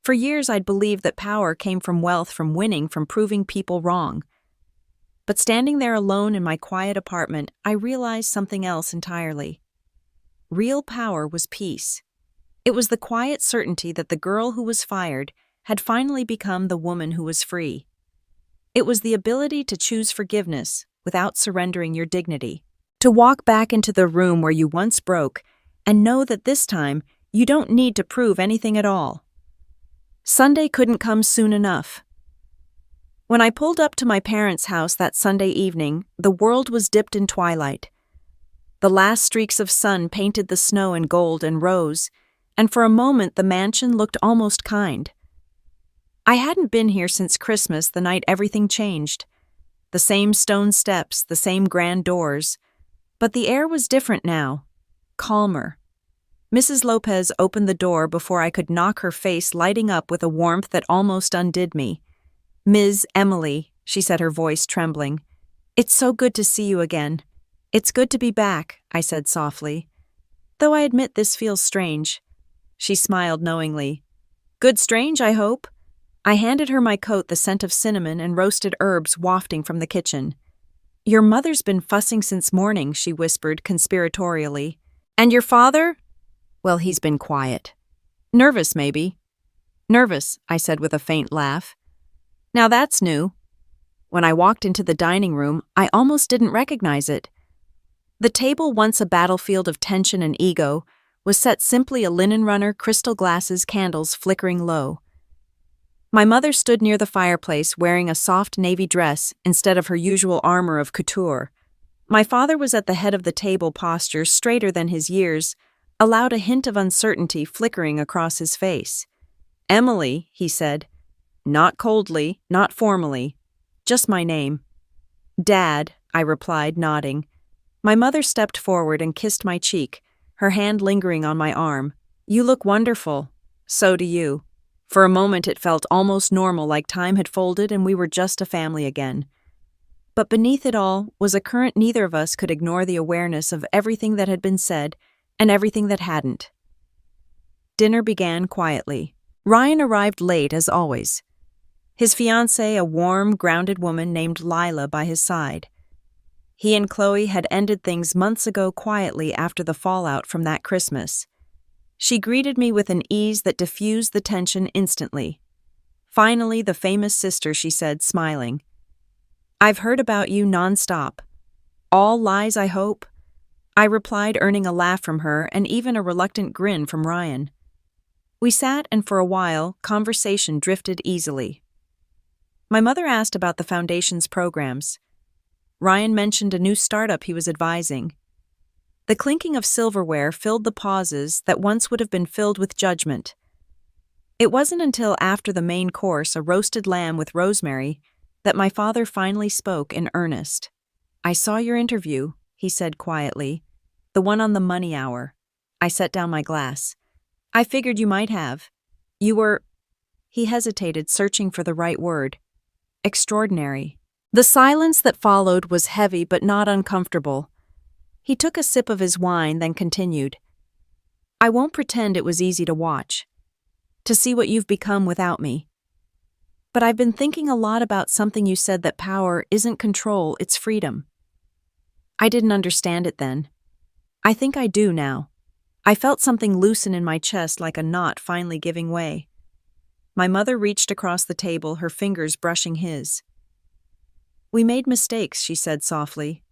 A: For years I'd believed that power came from wealth, from winning, from proving people wrong. But standing there alone in my quiet apartment, I realized something else entirely. Real power was peace. It was the quiet certainty that the girl who was fired had finally become the woman who was free. It was the ability to choose forgiveness without surrendering your dignity, to walk back into the room where you once broke and know that this time you don't need to prove anything at all. Sunday couldn't come soon enough. When I pulled up to my parents' house that Sunday evening, the world was dipped in twilight. The last streaks of sun painted the snow in gold and rose, and for a moment the mansion looked almost kind. I hadn't been here since Christmas, the night everything changed. The same stone steps, the same grand doors, but the air was different now, calmer. Mrs. Lopez opened the door before I could knock, her face lighting up with a warmth that almost undid me. Ms. Emily, she said, her voice trembling. It's so good to see you again. It's good to be back, I said softly. Though I admit this feels strange. She smiled knowingly. Good strange, I hope. I handed her my coat, the scent of cinnamon and roasted herbs wafting from the kitchen. Your mother's been fussing since morning, she whispered conspiratorially. And your father? Well, he's been quiet. Nervous, maybe. Nervous, I said with a faint laugh. Now that's new. When I walked into the dining room, I almost didn't recognize it. The table, once a battlefield of tension and ego, was set simply a linen runner, crystal glasses, candles flickering low. My mother stood near the fireplace wearing a soft navy dress instead of her usual armor of couture. My father was at the head of the table, posture straighter than his years, allowed a hint of uncertainty flickering across his face. Emily, he said. Not coldly, not formally. Just my name. Dad, I replied, nodding. My mother stepped forward and kissed my cheek, her hand lingering on my arm. You look wonderful. So do you. For a moment it felt almost normal, like time had folded and we were just a family again. But beneath it all was a current neither of us could ignore, the awareness of everything that had been said and everything that hadn't. Dinner began quietly. Ryan arrived late as always. His fiancée, a warm, grounded woman named Lila, by his side. He and Chloe had ended things months ago quietly after the fallout from that Christmas. She greeted me with an ease that diffused the tension instantly. Finally, the famous sister, she said, smiling. I've heard about you nonstop. All lies, I hope? I replied, earning a laugh from her and even a reluctant grin from Ryan. We sat, and for a while, conversation drifted easily. My mother asked about the foundation's programs. Ryan mentioned a new startup he was advising. The clinking of silverware filled the pauses that once would have been filled with judgment. It wasn't until after the main course, a roasted lamb with rosemary, that my father finally spoke in earnest. I saw your interview, he said quietly. The one on the money hour. I set down my glass. I figured you might have. You were... He hesitated, searching for the right word. Extraordinary. The silence that followed was heavy but not uncomfortable. He took a sip of his wine, then continued. I won't pretend it was easy to watch, to see what you've become without me. But I've been thinking a lot about something you said, that power isn't control, it's freedom. I didn't understand it then. I think I do now. I felt something loosen in my chest, like a knot finally giving way. My mother reached across the table, her fingers brushing his. We made mistakes, she said softly.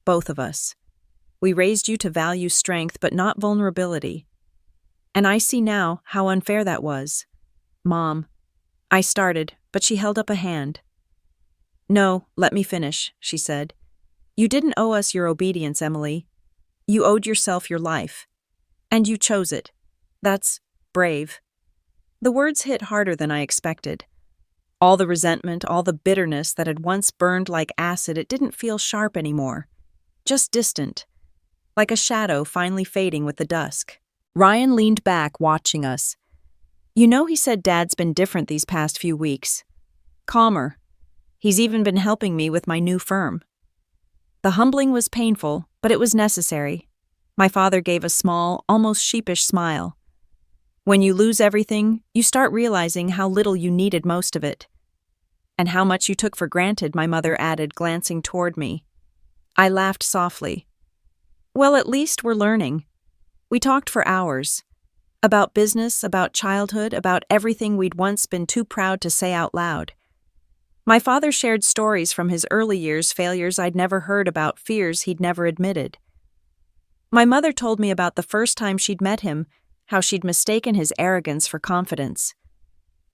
A: Both of us. We raised you to value strength but not vulnerability. And I see now how unfair that was. Mom. I started, but she held up a hand. No, let me finish, she said. You didn't owe us your obedience, Emily. You owed yourself your life. And you chose it. That's brave. The words hit harder than I expected. All the resentment, all the bitterness that had once burned like acid, it didn't feel sharp anymore. Just distant. Like a shadow finally fading with the dusk. Ryan leaned back, watching us. You know, he said, Dad's been different these past few weeks. Calmer. He's even been helping me with my new firm. The humbling was painful, but it was necessary. My father gave a small, almost sheepish smile. When you lose everything, you start realizing how little you needed most of it. And how much you took for granted, my mother added, glancing toward me. I laughed softly. Well, at least we're learning. We talked for hours. About business, about childhood, about everything we'd once been too proud to say out loud. My father shared stories from his early years, failures I'd never heard about, fears he'd never admitted. My mother told me about the first time she'd met him, how she'd mistaken his arrogance for confidence.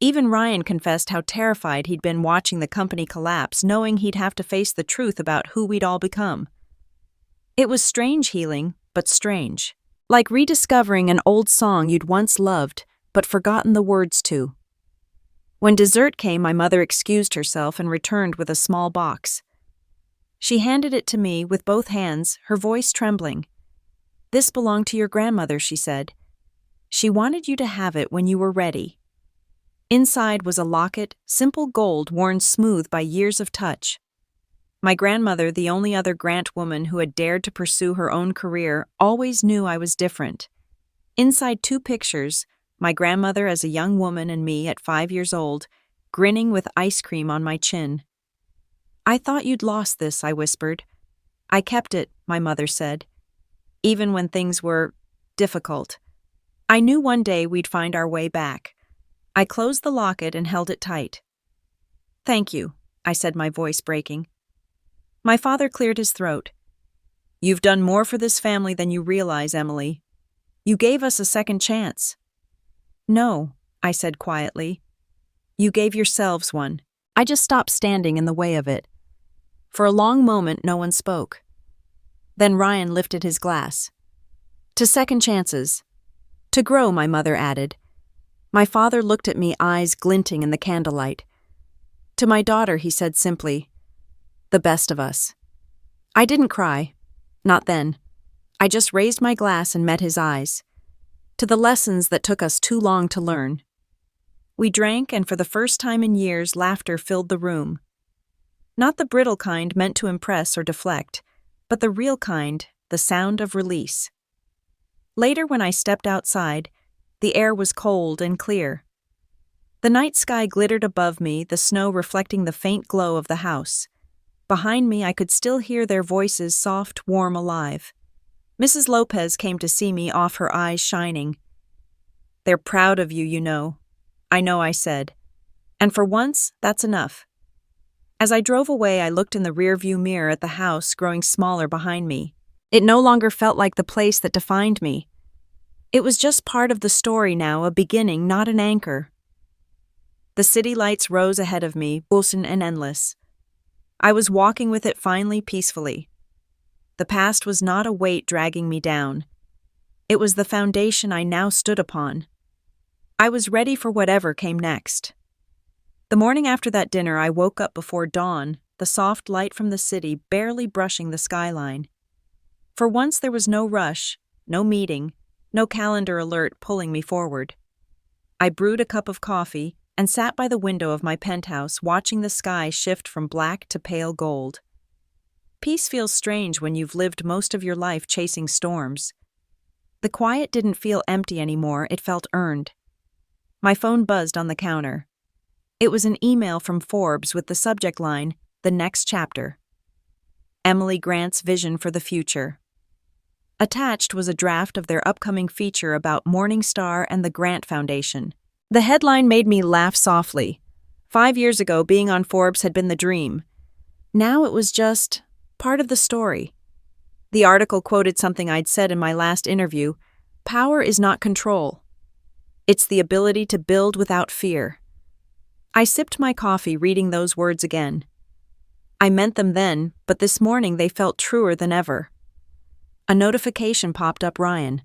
A: Even Ryan confessed how terrified he'd been watching the company collapse, knowing he'd have to face the truth about who we'd all become. It was strange healing, but strange. Like rediscovering an old song you'd once loved, but forgotten the words to. When dessert came, my mother excused herself and returned with a small box. She handed it to me with both hands, her voice trembling. This belonged to your grandmother, she said. She wanted you to have it when you were ready. Inside was a locket, simple gold worn smooth by years of touch. My grandmother, the only other Grant woman who had dared to pursue her own career, always knew I was different. Inside 2 pictures, my grandmother as a young woman and me at 5 years old, grinning with ice cream on my chin. I thought you'd lost this, I whispered. I kept it, my mother said. Even when things were difficult. I knew one day we'd find our way back. I closed the locket and held it tight. Thank you, I said, my voice breaking. My father cleared his throat. You've done more for this family than you realize, Emily. You gave us a second chance. No, I said quietly. You gave yourselves one. I just stopped standing in the way of it. For a long moment, no one spoke. Then Ryan lifted his glass. To second chances. To grow, my mother added. My father looked at me, eyes glinting in the candlelight. To my daughter, he said simply. The best of us. I didn't cry. Not then. I just raised my glass and met his eyes. to the lessons that took us too long to learn. We drank, and for the first time in years, laughter filled the room. Not the brittle kind meant to impress or deflect, but the real kind, the sound of release. Later, when I stepped outside, the air was cold and clear. The night sky glittered above me, the snow reflecting the faint glow of the house. Behind me, I could still hear their voices, soft, warm, alive. Mrs. Lopez came to see me, off her eyes shining. "They're proud of you, you know." "I know," I said. "And for once, that's enough." As I drove away, I looked in the rearview mirror at the house growing smaller behind me. It no longer felt like the place that defined me. It was just part of the story now, a beginning, not an anchor. The city lights rose ahead of me, boson and endless. I was walking with it finally, peacefully. The past was not a weight dragging me down. It was the foundation I now stood upon. I was ready for whatever came next. The morning after that dinner, I woke up before dawn, the soft light from the city barely brushing the skyline. For once there was no rush, no meeting, no calendar alert pulling me forward. I brewed a cup of coffee and sat by the window of my penthouse, watching the sky shift from black to pale gold. Peace feels strange when you've lived most of your life chasing storms. The quiet didn't feel empty anymore, it felt earned. My phone buzzed on the counter. It was an email from Forbes with the subject line, "The Next Chapter." Emily Grant's vision for the future. Attached was a draft of their upcoming feature about Morningstar and the Grant Foundation. The headline made me laugh softly. 5 years ago, being on Forbes had been the dream. Now it was just part of the story. The article quoted something I'd said in my last interview: "Power is not control. It's the ability to build without fear." I sipped my coffee, reading those words again. I meant them then, but this morning they felt truer than ever. A notification popped up: Ryan.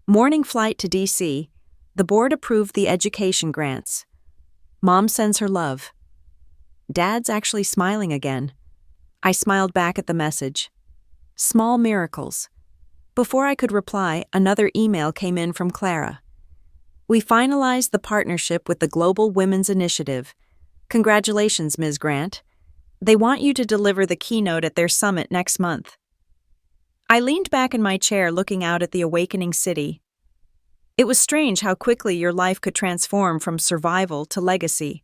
A: Morning flight to D.C. The board approved the education grants. Mom sends her love. Dad's actually smiling again. I smiled back at the message. Small miracles. Before I could reply, another email came in from Clara. "We finalized the partnership with the Global Women's Initiative. Congratulations, Ms. Grant. They want you to deliver the keynote at their summit next month." I leaned back in my chair, looking out at the awakening city. It was strange how quickly your life could transform from survival to legacy.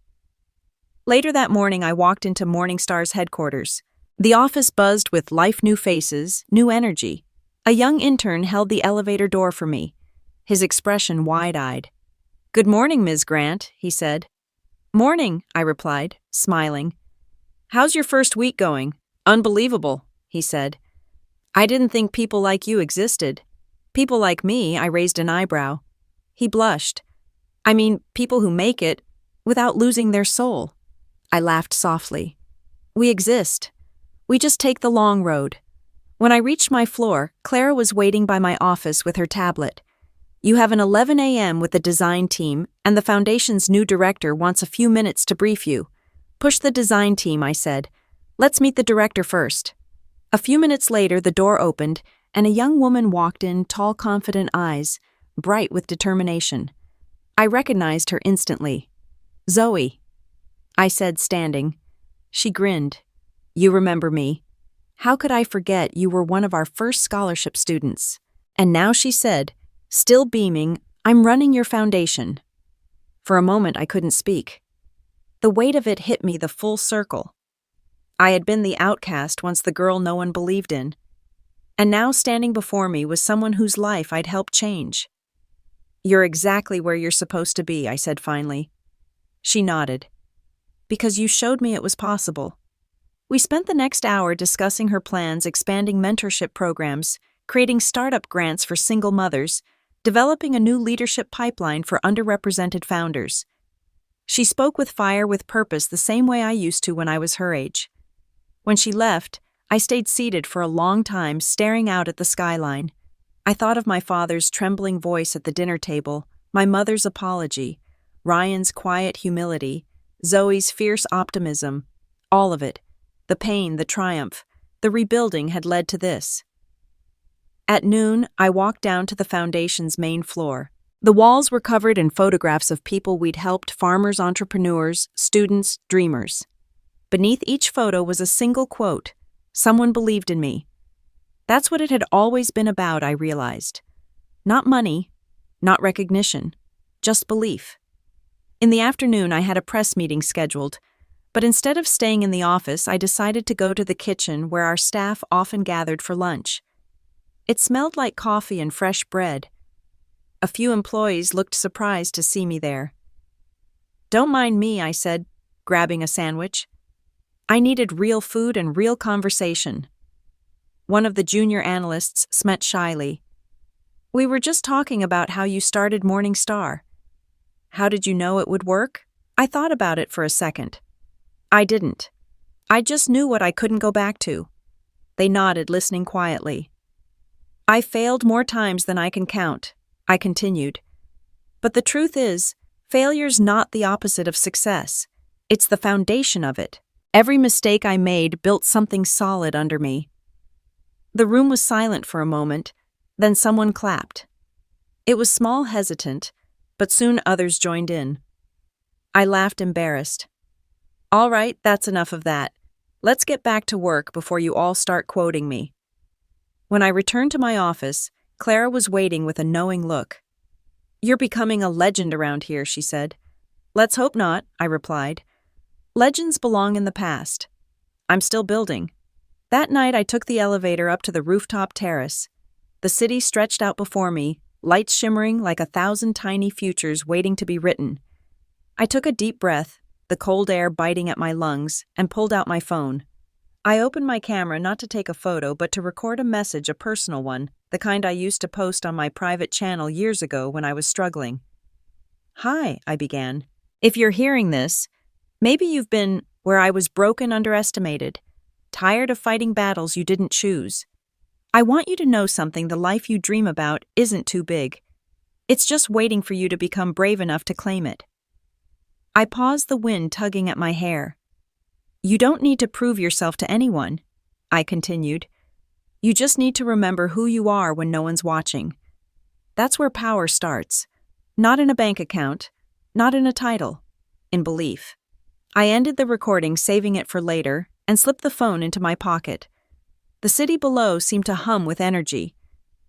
A: Later that morning, I walked into Morningstar's headquarters. The office buzzed with life, new faces, new energy. A young intern held the elevator door for me, his expression wide-eyed. "Good morning, Ms. Grant," he said. "Morning," I replied, smiling. "How's your first week going?" "Unbelievable," he said. "I didn't think people like you existed." "People like me?" I raised an eyebrow. He blushed. "I mean, people who make it without losing their soul." I laughed softly. "We exist. We just take the long road." When I reached my floor, Clara was waiting by my office with her tablet. "You have an 11 a.m. with the design team, and the foundation's new director wants a few minutes to brief you." "Push the design team," I said. "Let's meet the director first." A few minutes later, the door opened, and a young woman walked in, tall, confident eyes, bright with determination. I recognized her instantly. "Zoe," I said, standing. She grinned. "You remember me. How could I forget? You were one of our first scholarship students." And now she said, still beaming, "I'm running your foundation." For a moment, I couldn't speak. The weight of it hit me the full circle. I had been the outcast, once the girl no one believed in. And now standing before me was someone whose life I'd helped change. "You're exactly where you're supposed to be," I said finally. She nodded. "Because you showed me it was possible." We spent the next hour discussing her plans, expanding mentorship programs, creating startup grants for single mothers, developing a new leadership pipeline for underrepresented founders. She spoke with fire, with purpose, the same way I used to when I was her age. When she left, I stayed seated for a long time, staring out at the skyline. I thought of my father's trembling voice at the dinner table, my mother's apology, Ryan's quiet humility, Zoe's fierce optimism. All of it, the pain, the triumph, the rebuilding, had led to this. At noon, I walked down to the foundation's main floor. The walls were covered in photographs of people we'd helped: farmers, entrepreneurs, students, dreamers. Beneath each photo was a single quote: "Someone believed in me." That's what it had always been about, I realized. Not money, not recognition, just belief. In the afternoon, I had a press meeting scheduled, but instead of staying in the office, I decided to go to the kitchen where our staff often gathered for lunch. It smelled like coffee and fresh bread. A few employees looked surprised to see me there. "Don't mind me," I said, grabbing a sandwich. I needed real food and real conversation. One of the junior analysts smiled shyly. "We were just talking about how you started Morning Star." "How did you know it would work?" I thought about it for a second. I didn't. I just knew what I couldn't go back to. They nodded, listening quietly. "I failed more times than I can count," I continued. "But the truth is, failure's not the opposite of success. It's the foundation of it. Every mistake I made built something solid under me." The room was silent for a moment, then someone clapped. It was small, hesitant, but soon others joined in. I laughed, embarrassed. "All right, that's enough of that. Let's get back to work before you all start quoting me." When I returned to my office, Clara was waiting with a knowing look. "You're becoming a legend around here," she said. "Let's hope not," I replied. "Legends belong in the past. I'm still building." That night, I took the elevator up to the rooftop terrace. The city stretched out before me, lights shimmering like 1,000 tiny futures waiting to be written. I took a deep breath, the cold air biting at my lungs, and pulled out my phone. I opened my camera not to take a photo, but to record a message, a personal one, the kind I used to post on my private channel years ago when I was struggling. "Hi," I began. "If you're hearing this, maybe you've been where I was: broken, underestimated, tired of fighting battles you didn't choose. I want you to know something: the life you dream about isn't too big. It's just waiting for you to become brave enough to claim it." I paused, the wind tugging at my hair. "You don't need to prove yourself to anyone," I continued. "You just need to remember who you are when no one's watching. That's where power starts. Not in a bank account, not in a title, in belief." I ended the recording, saving it for later, and slipped the phone into my pocket. The city below seemed to hum with energy.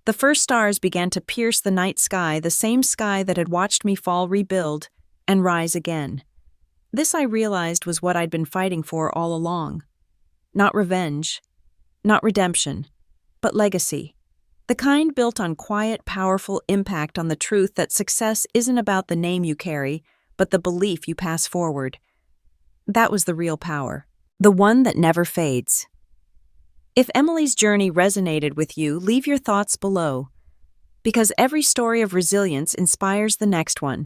A: The first stars began to pierce the night sky, the same sky that had watched me fall, rebuild, and rise again. This, I realized, was what I'd been fighting for all along. Not revenge, not redemption, but legacy. The kind built on quiet, powerful impact, on the truth that success isn't about the name you carry, but the belief you pass forward. That was the real power, the one that never fades. If Emily's journey resonated with you, leave your thoughts below, because every story of resilience inspires the next one.